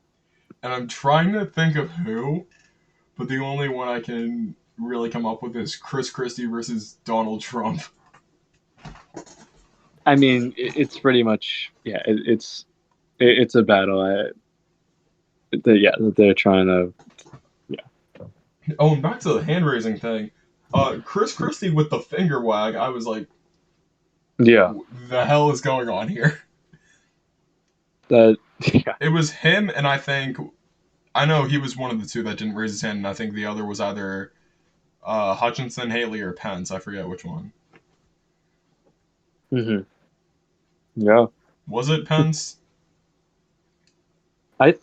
S1: And I'm trying to think of who, but the only one I can really come up with is Christie versus Donald Trump.
S2: I mean, it's pretty much it's a battle. They're trying to.
S1: Oh, and back to the hand raising thing. Christie with the finger wag. I was like,
S2: yeah,
S1: the hell is going on here? It was him, and I know he was one of the two that didn't raise his hand, and I think the other was either Hutchinson, Haley, or Pence. I forget which one.
S2: Mm-hmm. Yeah.
S1: Was it Pence?
S2: Because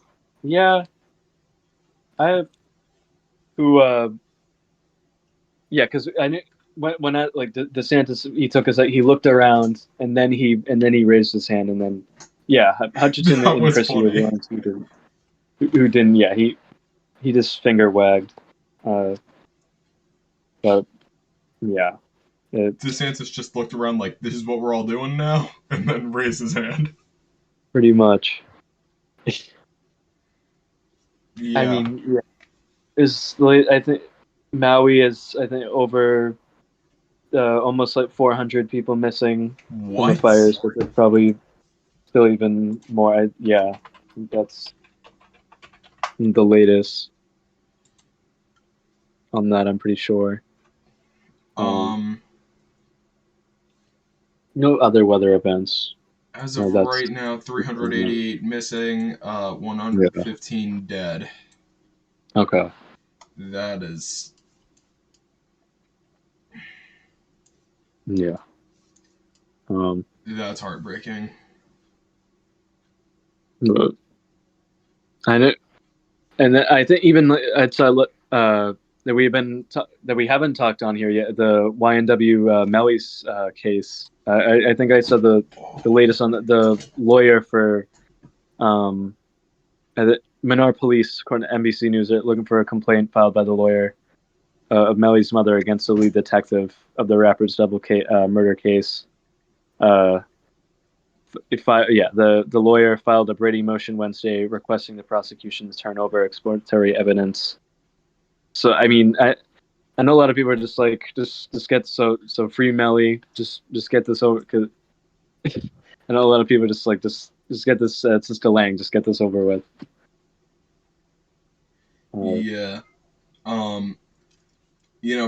S2: I knew when I like DeSantis, he looked around and then he raised his hand, and then Hutchinson and Christie were the ones who didn't. Yeah, he just finger wagged. But yeah,
S1: DeSantis just looked around like, this is what we're all doing now, and then raised his hand.
S2: Pretty much.
S1: Yeah.
S2: I mean, I think Maui is over almost like 400 people missing from the fires, but there's probably still even more. That's the latest on that, I'm pretty sure. No other weather events.
S1: As of right now, 388 missing, 115 dead.
S2: Okay.
S1: That is...
S2: Yeah.
S1: That's heartbreaking.
S2: And I think even that we haven't talked on here yet, the YNW Melly's case. I think I saw the latest on the lawyer for Menard Police, according to NBC News, are looking for a complaint filed by the lawyer of Melly's mother against the lead detective of the rapper's double murder case. The lawyer filed a Brady motion Wednesday requesting the prosecution to turn over exploratory evidence. So I mean, I know a lot of people are just like, just get so free Melly, just get this over. Cause I know a lot of people are just like, just get this. It's just delaying. Just get this over with.
S1: Yeah.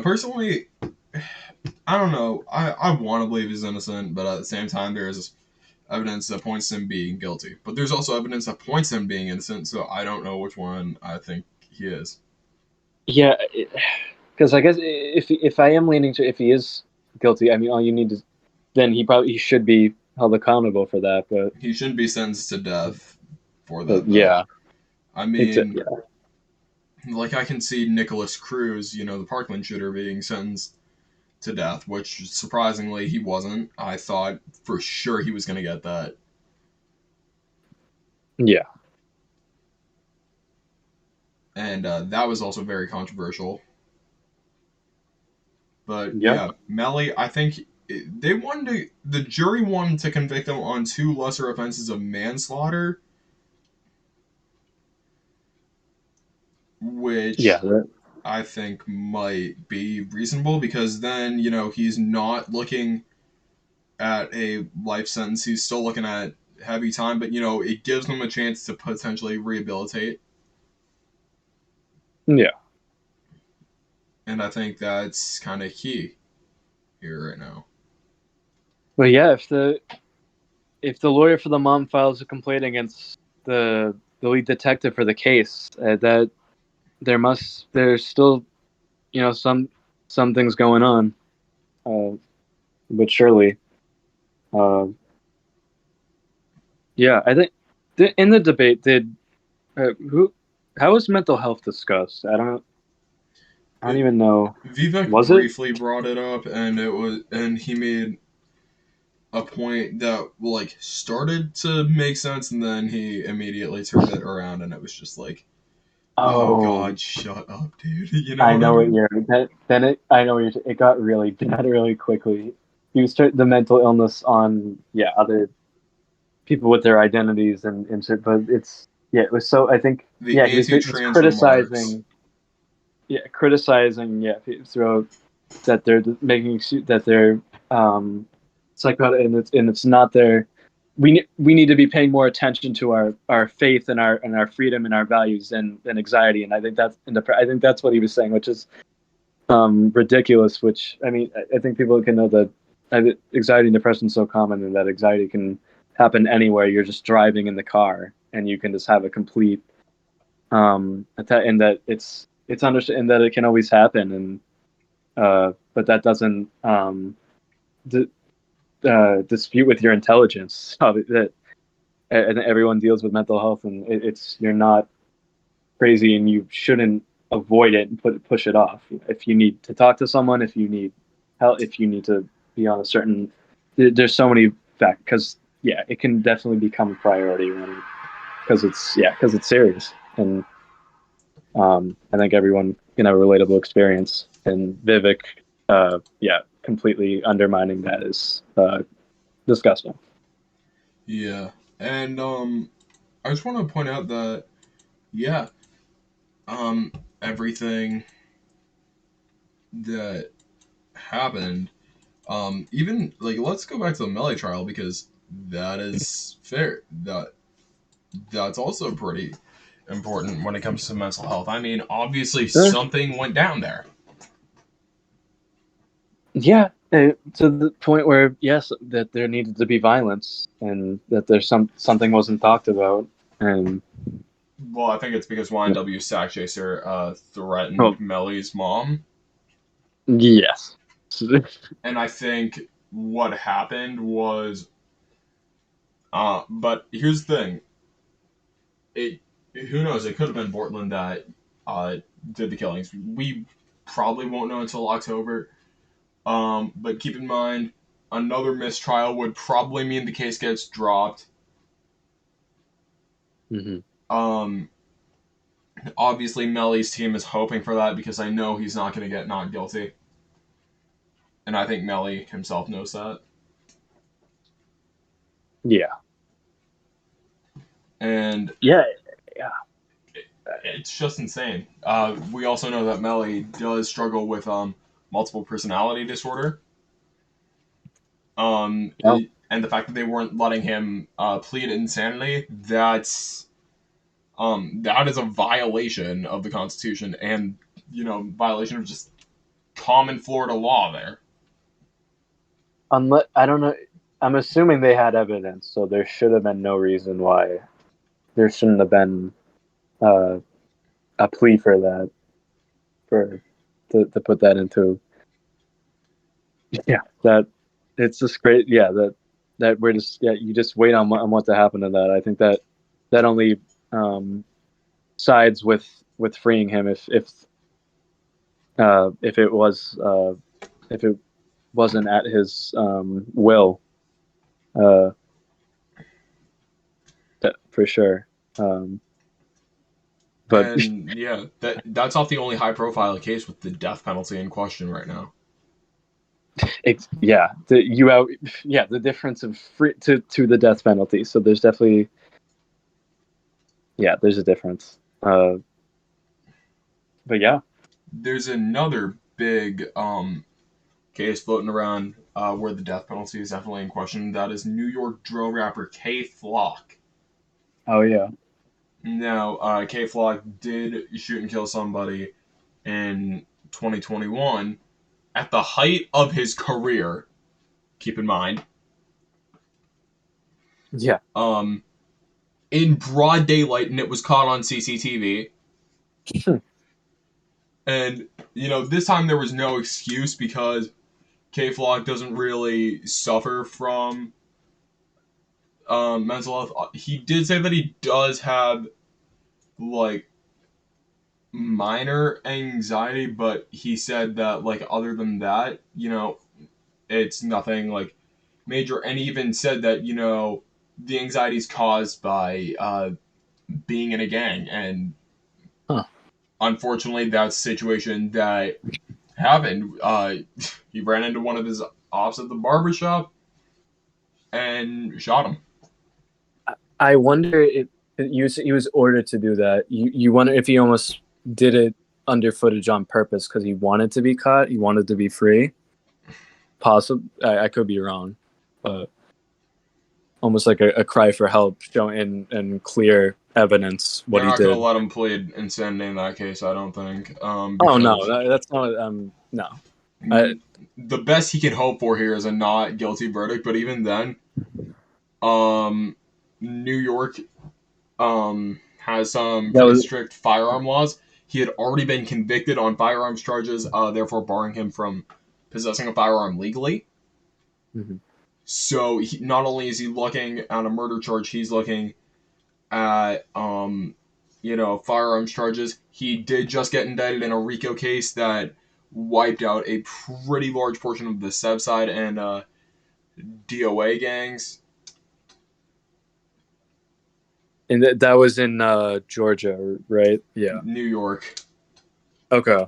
S1: Personally, I don't know. I want to believe he's innocent, but at the same time, there's evidence that points to him being guilty. But there's also evidence that points to him being innocent, so I don't know which one I think he is.
S2: Yeah, because I guess if I am leaning to if he is guilty, I mean, all you need to then he should be held accountable for that. But
S1: he shouldn't be sentenced to death for that.
S2: Yeah,
S1: I mean, like I can see Nicholas Cruz, the Parkland shooter, being sentenced to death, which surprisingly he wasn't. I thought for sure he was going to get that.
S2: Yeah.
S1: And that was also very controversial. But Melly, I think the jury wanted to convict him on 2 lesser offenses of manslaughter, which I think might be reasonable because then, he's not looking at a life sentence. He's still looking at heavy time, but, it gives him a chance to potentially rehabilitate.
S2: Yeah.
S1: And I think that's kind of key here right now.
S2: Well, yeah, if the lawyer for the mom files a complaint against the lead detective for the case, that there's still something's going on, but surely, uh, yeah. I think in the debate, who how was mental health discussed? I don't
S1: It,
S2: even know.
S1: Vivek
S2: Was it?
S1: briefly brought it up, and he made a point that like started to make sense, and then he immediately turned it around, and it was just like, oh
S2: Oh,
S1: God, shut up, dude. You know
S2: I
S1: what I
S2: know what
S1: mean?
S2: you're. Then I know what you're. It got really bad really quickly. You start the mental illness on other people with their identities and shit, but it's it was so. I think
S1: The
S2: he was
S1: anti-trans remarks.
S2: criticizing throughout that they're making that they're psychotic, and it's not their. We need to be paying more attention to our faith and our freedom and our values than anxiety, and I think I think that's what he was saying, which is ridiculous. Which I mean, I think people can know that anxiety and depression is so common, and that anxiety can happen anywhere. You're just driving in the car, and you can just have a complete and that it's understood and that it can always happen, and but that doesn't d- dispute with your intelligence. That and everyone deals with mental health, and it's you're not crazy, and you shouldn't avoid it and push it off. If you need to talk to someone, if you need help, if you need to be on a certain, there's so many facts because it can definitely become a priority because it's serious. And I think everyone can have a relatable experience, and Vivek, completely undermining that is disgusting.
S1: Yeah, and I just want to point out that yeah, um, everything that happened, even like let's go back to the Melly trial because that is fair. That's also pretty important when it comes to mental health. I mean, obviously
S2: Sure.
S1: something went down there.
S2: Yeah, to the point where yes, that there needed to be violence, and that there's something wasn't talked about, and
S1: Well, I think it's because YNW Sack Chaser threatened
S2: oh
S1: Melly's mom,
S2: yes,
S1: and I think what happened was, but here's the thing: it who knows? It could have been Portland that did the killings. We probably won't know until October. But keep in mind, another mistrial would probably mean the case gets dropped.
S2: hmm
S1: Um, Obviously, Melly's team is hoping for that because I know he's not going to get not guilty, and I think Melly himself knows that.
S2: yeah,
S1: And
S2: yeah, yeah.
S1: it's just insane. We also know that Melly does struggle with multiple personality disorder.
S2: Well,
S1: And the fact that they weren't letting him plead insanity, that is a violation of the Constitution and violation of just common Florida law there.
S2: unless I don't know, I'm assuming they had evidence, so there should have been no reason why there shouldn't have been uh, a plea for that for to put that into that it's just great that we're just you just wait on what to happen to that. I think that only um sides with freeing him if it was if it wasn't at his will, uh that, for sure. um but
S1: And yeah, that's not the only high profile case with the death penalty in question right now.
S2: it's the difference of free to the death penalty, so there's definitely there's a difference. But yeah.
S1: There's another big case floating around where the death penalty is definitely in question. That is New York drill rapper K Flock.
S2: Oh yeah.
S1: Now, K Flock did shoot and kill somebody in 2021 at the height of his career. Keep in mind,
S2: Yeah.
S1: um, in broad daylight, and it was caught on CCTV. And, this time there was no excuse because K-Flock doesn't really suffer from mental health. He did say that he does have, like, minor anxiety, but he said that, like, other than that, it's nothing, like, major. And he even said that, the anxiety is caused by being in a gang. And
S2: Huh.
S1: unfortunately, that's a situation that happened. He ran into one of his ops at the barbershop and shot him.
S2: I wonder if he was ordered to do that. You wonder if he almost did it under footage on purpose because he wanted to be caught. He wanted to be free. Possible. I could be wrong, but almost like a cry for help, showing in clear evidence what
S1: They're
S2: he
S1: not going to
S2: did.
S1: let him plead insanity in that case, I don't think.
S2: Oh no,
S1: Because
S2: that's not. No. I,
S1: the best he can hope for here is a not guilty verdict. But even then, New York has some
S2: that
S1: pretty
S2: was.
S1: strict firearm laws. He had already been convicted on firearms charges, therefore barring him from possessing a firearm legally.
S2: Mhm.
S1: So not only is he looking at a murder charge, he's looking at firearms charges. He did just get indicted in a RICO case that wiped out a pretty large portion of the Sev side and DOA gangs.
S2: And that was in Georgia, right? Yeah.
S1: New York.
S2: Okay.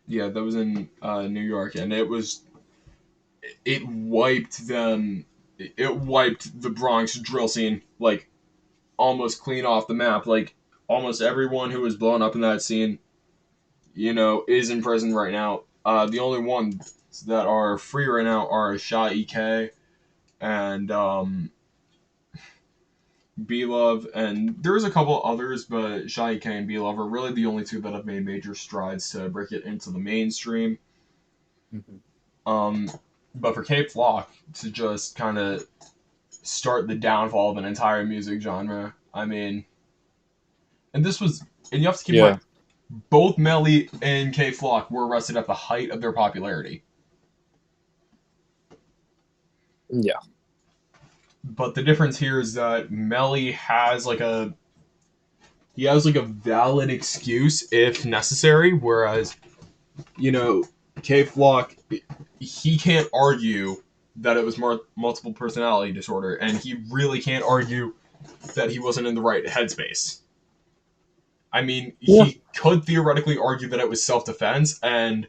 S1: Yeah, that was in New York, and it wiped them. It wiped the Bronx drill scene like almost clean off the map. Like almost everyone who was blown up in that scene, is in prison right now. The only ones that are free right now are Shah EK and B Love, and there's a couple others, but Shah EK and B Love are really the only two that have made major strides to break it into the mainstream.
S2: Mhm.
S1: Um, but for Cape Flock to just kind of start the downfall of an entire music genre, I mean, and you have to keep in
S2: Yeah.
S1: mind, both Melly and Cape Flock were arrested at the height of their popularity.
S2: Yeah.
S1: But the difference here is that Melly has like a valid excuse if necessary, whereas K Flock, he can't argue that it was multiple personality disorder, and he really can't argue that he wasn't in the right headspace. I mean,
S2: Yeah.
S1: he could theoretically argue that it was self defense, and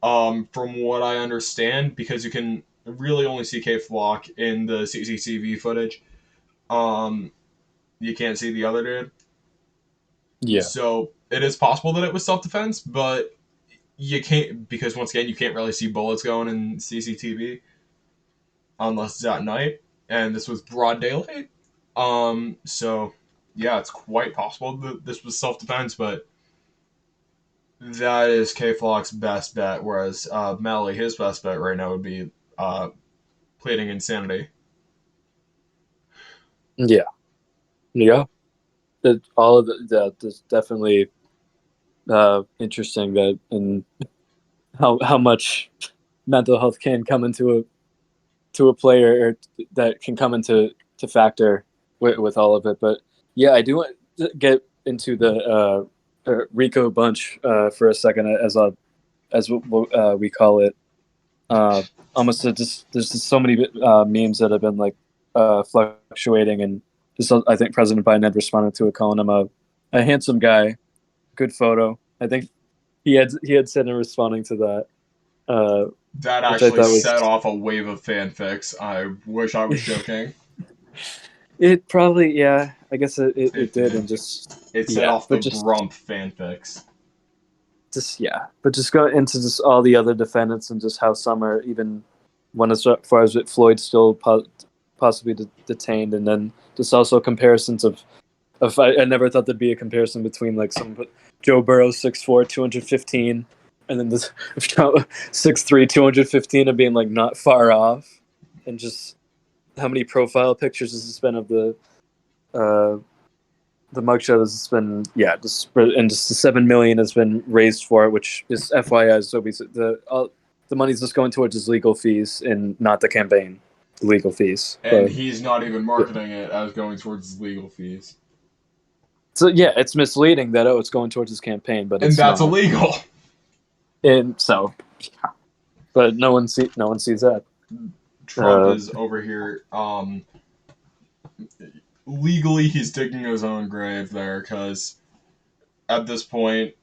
S1: from what I understand, because you can really only see K Flock in the CCTV footage, um, you can't see the other dude.
S2: Yeah.
S1: So it is possible that it was self defense, but you can't, because once again you can't really see bullets going in CCTV unless it's at night, and this was broad daylight. So yeah, it's quite possible that this was self defense, but that is K Flock's best bet, whereas Melly, his best bet right now would be pleading insanity.
S2: Yeah. Yeah. All of that is definitely interesting that and how much mental health can come into a player or that can come into to factor with all of it. But yeah, I do want to get into the Rico Bunch for a second as we call it. Almost just there's just so many memes that have been like fluctuating, and just I think President Biden had responded to it, calling him a handsome guy, good photo. I think he had said in responding to that,
S1: That
S2: which I
S1: actually
S2: thought was
S1: set off a wave of fanfics. I wish I was joking.
S2: it probably yeah. I guess it
S1: It
S2: did, and
S1: did.
S2: just
S1: It set
S2: yeah,
S1: off
S2: but
S1: the Grump fanfics.
S2: just go into just all the other defendants and just how some are even one as far as Floyd still possibly detained, and then just also comparisons of I never thought there'd be a comparison between like some Joe Burrow 6'4", 215, and then this 6'3", 215 of being like not far off, and just how many profile pictures has this been of the uh, the mugshot has been and just the 7 million has been raised for it, which is FYI. So the money's just going towards his legal fees and not the campaign legal fees.
S1: And he's not even marketing it as going towards his legal fees.
S2: So yeah, it's misleading that it's going towards his campaign, but it's
S1: that's
S2: not.
S1: Illegal.
S2: And so, but no one sees that.
S1: Trump is over here. Legally, he's digging his own grave there because at this point,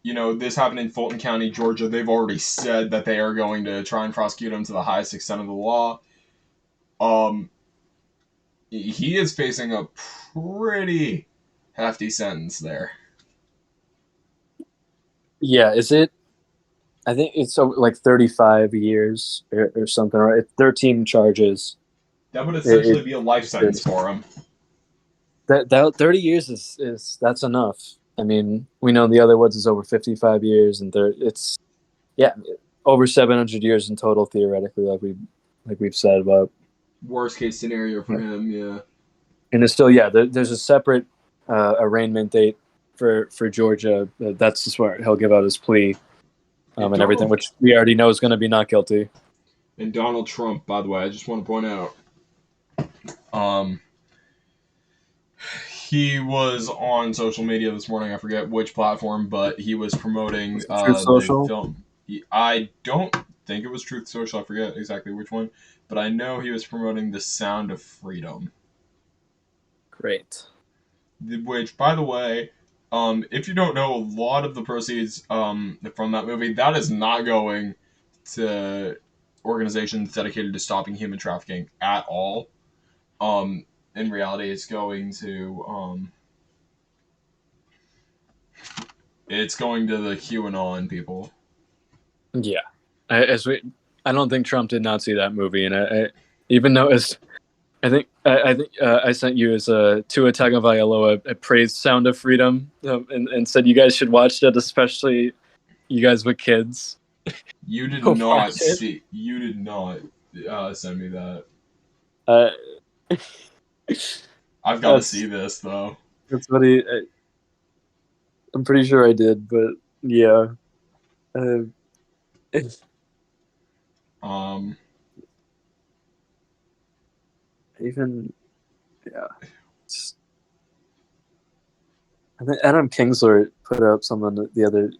S1: this happened in Fulton County, Georgia. They've already said that they are going to try and prosecute him to the highest extent of the law. He is facing a pretty hefty sentence there.
S2: Yeah, is it? I think it's like 35 years or something, right? 13 charges.
S1: That would essentially be a life sentence for him.
S2: That 30 years is that's enough. I mean, we know the other ones is over 55 years, and it's over 700 years in total theoretically, like we've said about
S1: worst case scenario for him, yeah.
S2: And it's still there's a separate arraignment date for Georgia. That's just where he'll give out his plea and everything, which we already know is going to be not guilty.
S1: And Donald Trump, by the way, I just want to point out, he was on social media this morning. I forget which platform, but he was promoting the film. I don't think it was Truth Social. I forget exactly which one, but I know he was promoting The Sound of Freedom.
S2: Great.
S1: Which, by the way, if you don't know, a lot of the proceeds from that movie, that is not going to organizations dedicated to stopping human trafficking at all. In reality, it's going to the QAnon people.
S2: Yeah, I don't think Trump did not see that movie, and I even though I think I sent you as Tua Tagovailoa a praise Sound of Freedom and said you guys should watch that, especially you guys with kids.
S1: You did not see. You did not send me that. I've got to see this though.
S2: That's what I'm pretty sure I did, but yeah. Even I think Adam Kingsler put up something the other.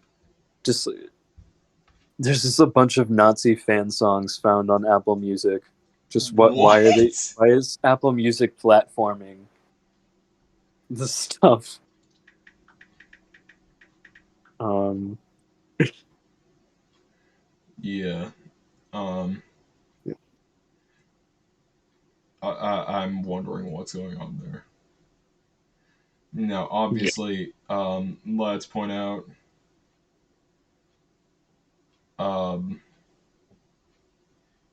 S2: There's just a bunch of Nazi fan songs found on Apple Music. Just what? Why are they? Why is Apple Music platforming this stuff?
S1: Yeah. I'm wondering what's going on there. Now, obviously, let's point out.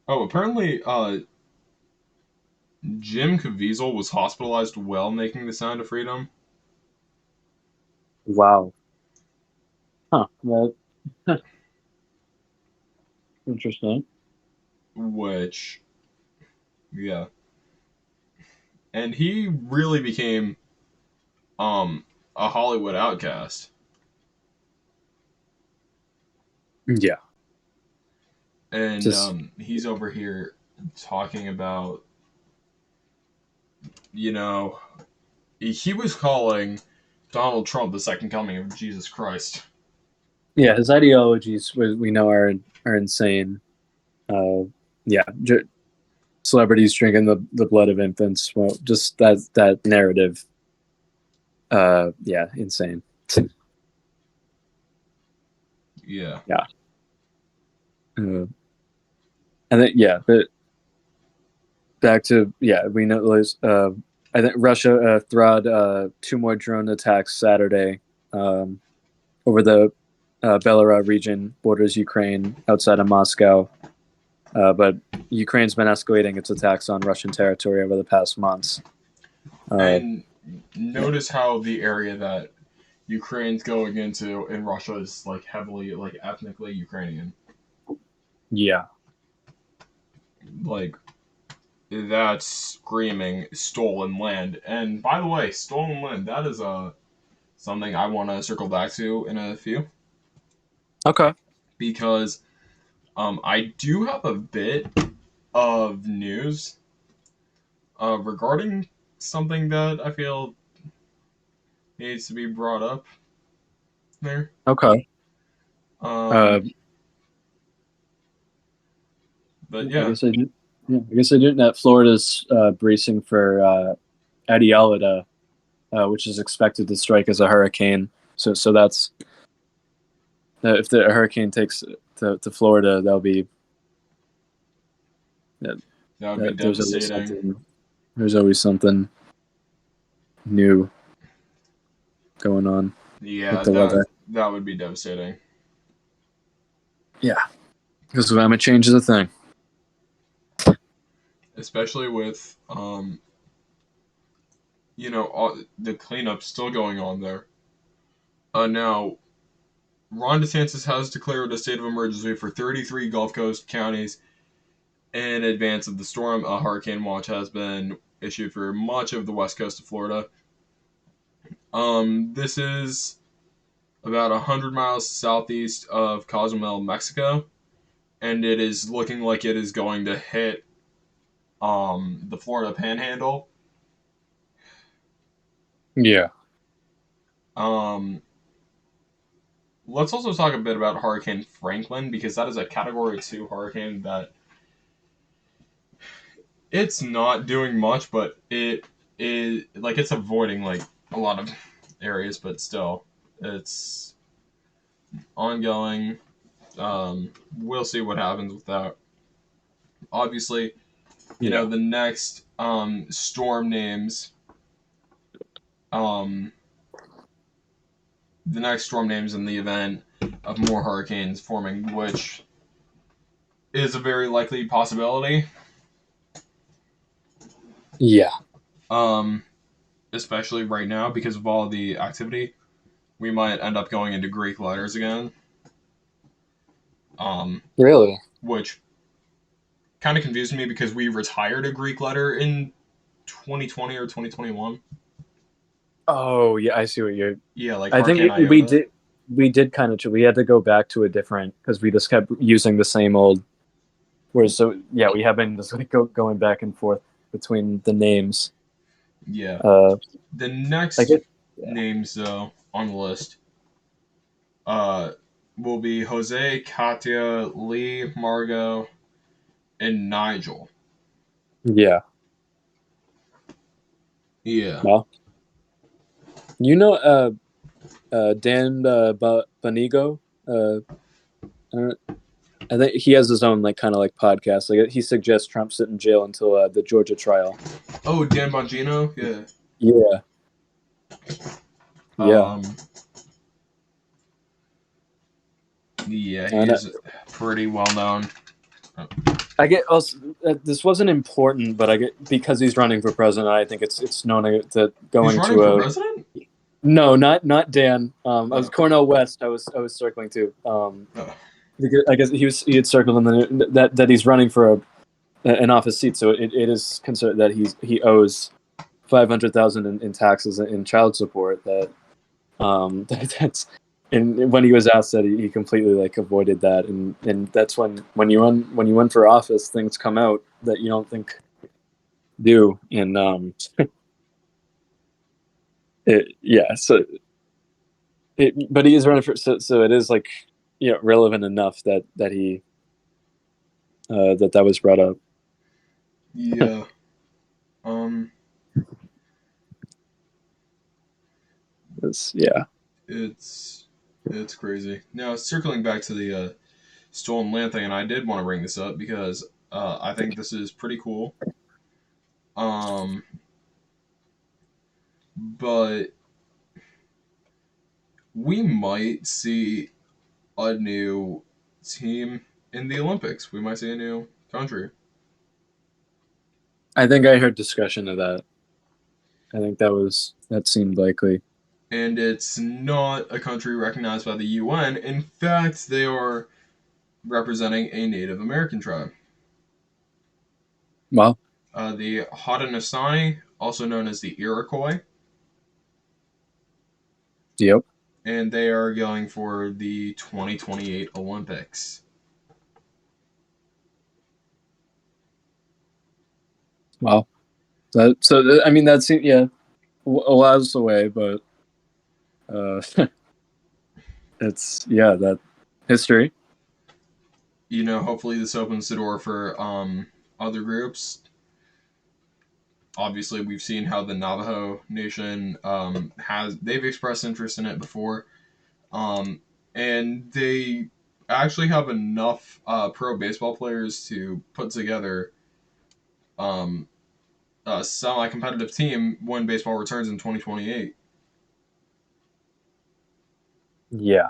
S1: Apparently, Jim Caviezel was hospitalized while making The Sound of Freedom.
S2: Wow. Huh. Well, interesting.
S1: Which, yeah. And he really became, a Hollywood outcast.
S2: Yeah.
S1: And he's over here talking about, he was calling Donald Trump the second coming of Jesus Christ.
S2: Yeah, his ideologies we know are insane. Celebrities drinking the blood of infants. Well, just that narrative. Insane.
S1: Yeah.
S2: Yeah. And then but back to we know I think Russia throwed 2 more drone attacks Saturday over the Belarus region, borders Ukraine, outside of Moscow. But Ukraine's been escalating its attacks on Russian territory over the past months.
S1: And notice how the area that Ukraine's going into in Russia is like heavily like ethnically Ukrainian.
S2: Yeah.
S1: Like that's screaming stolen land. And by the way, stolen land, that is something I want to circle back to in a few,
S2: Okay.
S1: because I do have a bit of news regarding something that I feel needs to be brought up there.
S2: Okay. Uh,
S1: Um, but
S2: I
S1: yeah,
S2: guess I did. Yeah, I guess I didn't. That Florida's bracing for Idalia, which is expected to strike as a hurricane. So that's if the hurricane takes to Florida, that'll be that,
S1: that would be
S2: that there's always
S1: devastating.
S2: something. There's always something new going on with
S1: Yeah,
S2: the weather.
S1: that would be devastating.
S2: Yeah, because climate change is a thing.
S1: Especially with all the cleanup still going on there. Now Ron DeSantis has declared a state of emergency for 33 Gulf Coast counties in advance of the storm. A hurricane watch has been issued for much of the west coast of Florida. This is about 100 miles southeast of Cozumel, Mexico, and it is looking like it is going to hit the Florida Panhandle.
S2: Yeah.
S1: Um, let's also talk a bit about Hurricane Franklin, because that is a Category 2 hurricane that it's not doing much, but it is like it's avoiding like a lot of areas, but still, it's ongoing. We'll see what happens with that. Obviously,
S2: Yeah.
S1: the next storm names, um, the next storm names in the event of more hurricanes forming, which is a very likely possibility.
S2: Yeah.
S1: Um, Especially right now because of all the activity, we might end up going into Greek letters again.
S2: Really?
S1: Which kind of confused me because we retired a Greek letter in 2020 or 2021.
S2: Oh, yeah. I see what you're.
S1: Yeah, like
S2: I think
S1: Hurricane
S2: we
S1: Iota.
S2: did. We did kind of. We had to go back to a different because we just kept using the same old. Whereas, so yeah, we have been just like going back and forth between the names.
S1: Yeah.
S2: Uh,
S1: The
S2: I
S1: next
S2: guess. Yeah.
S1: names though on the list uh will be Jose, Katya, Lee, Margot, and Nigel.
S2: Yeah.
S1: Yeah.
S2: Well, you know, Dan Bonigo. Uh, I think he has his own like kind of like podcast. Like he suggests Trump sit in jail until the Georgia trial.
S1: Oh, Dan Bongino. Yeah.
S2: Yeah, yeah,
S1: Um. Yeah, he
S2: and
S1: is pretty well known.
S2: I get also this wasn't important, but I get because he's running for president. I think it's known that
S1: He's
S2: going
S1: running
S2: to
S1: for
S2: a
S1: president.
S2: no, not Dan. I was
S1: Oh.
S2: Cornell West. I was circling to.
S1: Oh.
S2: I guess he had circled in that he's running for an office seat. So it is considered that he owes 500,000 in taxes and child support. That's and when he was asked that he completely like avoided that, and that's when you run for office, things come out that you don't think do, and yeah, so but he is running for so it is like relevant enough that he that was brought up.
S1: Yeah. Um.
S2: Yeah.
S1: It's it's crazy. Now circling back to the stolen land thing, and I did want to bring this up because I think this is pretty cool. Um. But we might see a new team in the Olympics. We might see a new country.
S2: I think I heard discussion of that. I think that seemed likely.
S1: And it's not a country recognized by the UN. In fact, they are representing a Native American tribe.
S2: Well,
S1: The Haudenosaunee, also known as the Iroquois,
S2: Yep.
S1: and they are going for the 2028 Olympics.
S2: Wow. I mean, that's yeah, a whiles away, but uh, it's yeah that history.
S1: Hopefully this opens the door for other groups. Obviously, we've seen how the Navajo Nation they've expressed interest in it before, and they actually have enough pro baseball players to put together um, a semi-competitive team when baseball returns in 2028.
S2: Yeah.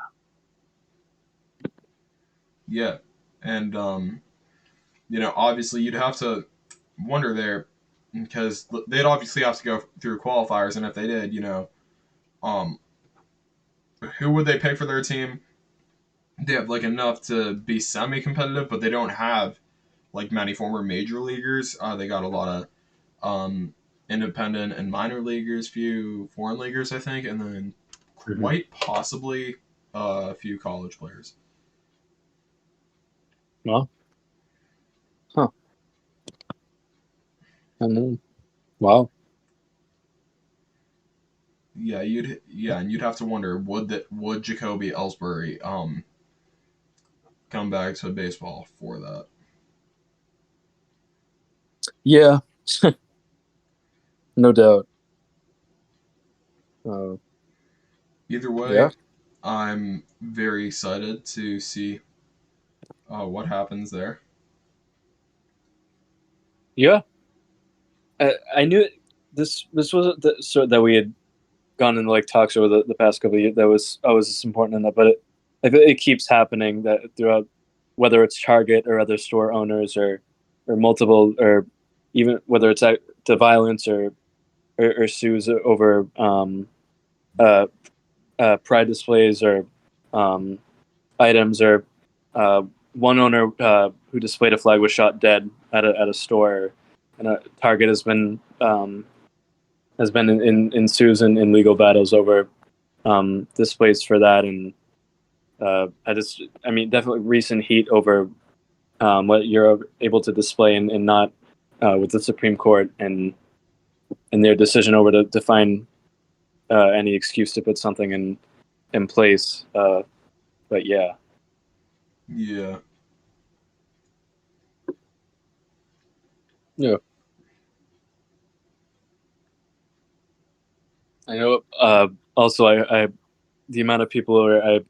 S1: Yeah, and obviously you'd have to wonder there because they'd obviously have to go through qualifiers, and if they did, um, who would they pick for their team? They have like enough to be semi-competitive, but they don't have like many former major leaguers. They got a lot of independent and minor leaguers, few foreign leaguers, I think, and then
S2: Mm-hmm.
S1: quite possibly a few college players.
S2: Well, huh. I know. Wow.
S1: And you'd have to wonder would Jacoby Ellsbury come back to baseball for that?
S2: Yeah, no doubt. Uh,
S1: Either
S2: yeah.
S1: way, I'm very excited to see what happens there.
S2: Yeah. I knew this wasn't so that we had gone into like talks over the past couple of years that was always important enough, but it keeps happening that throughout, whether it's Target or other store owners or multiple, or even whether it's to violence or sues over uh, pride displays or um, items, or uh, one owner who displayed a flag was shot dead at a store, and Target has been in sues and in legal battles over displays for that, and I mean, definitely recent heat over what you're able to display and not with the Supreme Court and their decision over to find any excuse to put something in place. But yeah,
S1: Yeah.
S2: yeah, I know. Also, I the amount of people who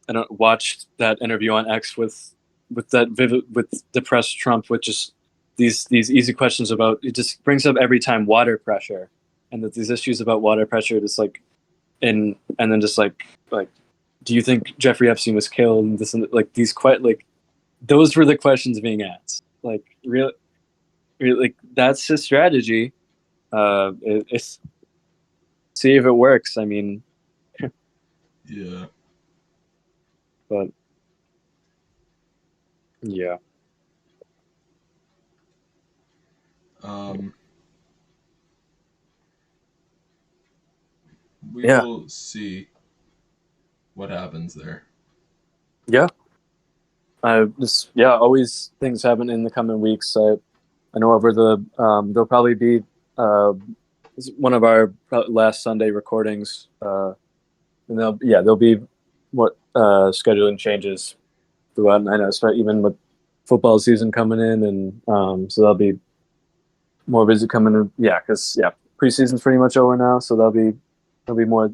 S2: I don't watched that interview on X with that vivid with depressed Trump, with just these easy questions about, it just brings up every time water pressure, and that these issues about water pressure, just like and then just like do you think Jeffrey Epstein was killed, and this and like these quite like those were the questions being asked, like really like that's his strategy. It's see if it works. I mean,
S1: Yeah.
S2: but yeah,
S1: Um, we
S2: yeah,
S1: will see what happens there.
S2: yeah. Just yeah, always things happen in the coming weeks. I know over the there'll probably be uh, one of our last Sunday recordings, and there'll be what scheduling changes throughout. And I know, especially even with football season coming in, and so there'll be more busy coming in. Yeah, because yeah, preseason's pretty much over now, so there'll be more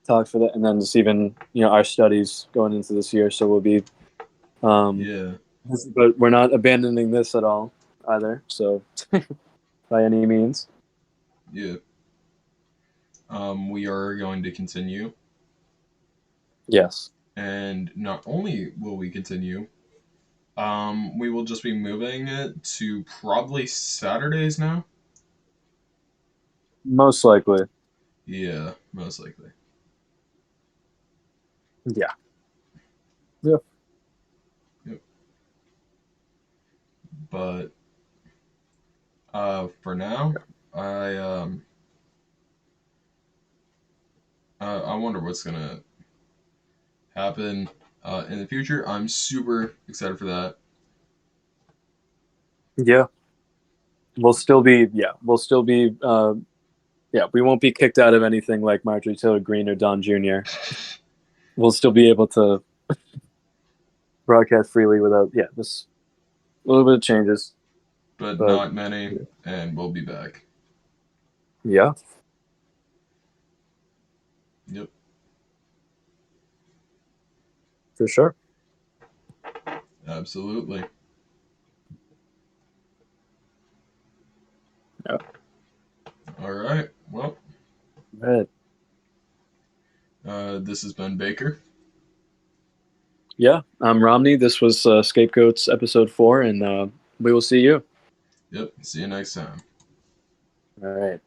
S2: talk for that, and then just even our studies going into this year, so we'll be um,
S1: Yeah.
S2: but we're not abandoning this at all either. So by any means.
S1: Yeah. We are going to continue,
S2: Yes.
S1: and not only will we continue, we will just be moving it to probably Saturdays now.
S2: Most likely.
S1: Yeah, most likely.
S2: Yeah. Yeah.
S1: Yep. But For now, I wonder what's gonna happen in the future. I'm super excited for that.
S2: Yeah, we'll still be. Yeah, we'll still be. Yeah, we won't be kicked out of anything like Marjorie Taylor Greene or Don Jr. We'll still be able to broadcast freely without. Yeah, just a little bit of changes,
S1: But
S2: but
S1: not many, and we'll be back.
S2: yeah,
S1: Yep,
S2: for sure.
S1: absolutely.
S2: Yeah.
S1: All right. Well,
S2: Right.
S1: this has been Baker.
S2: Yeah, I'm Romney. This was Scapegoats episode 4, and we will see you.
S1: Yep. See you next time.
S2: All right.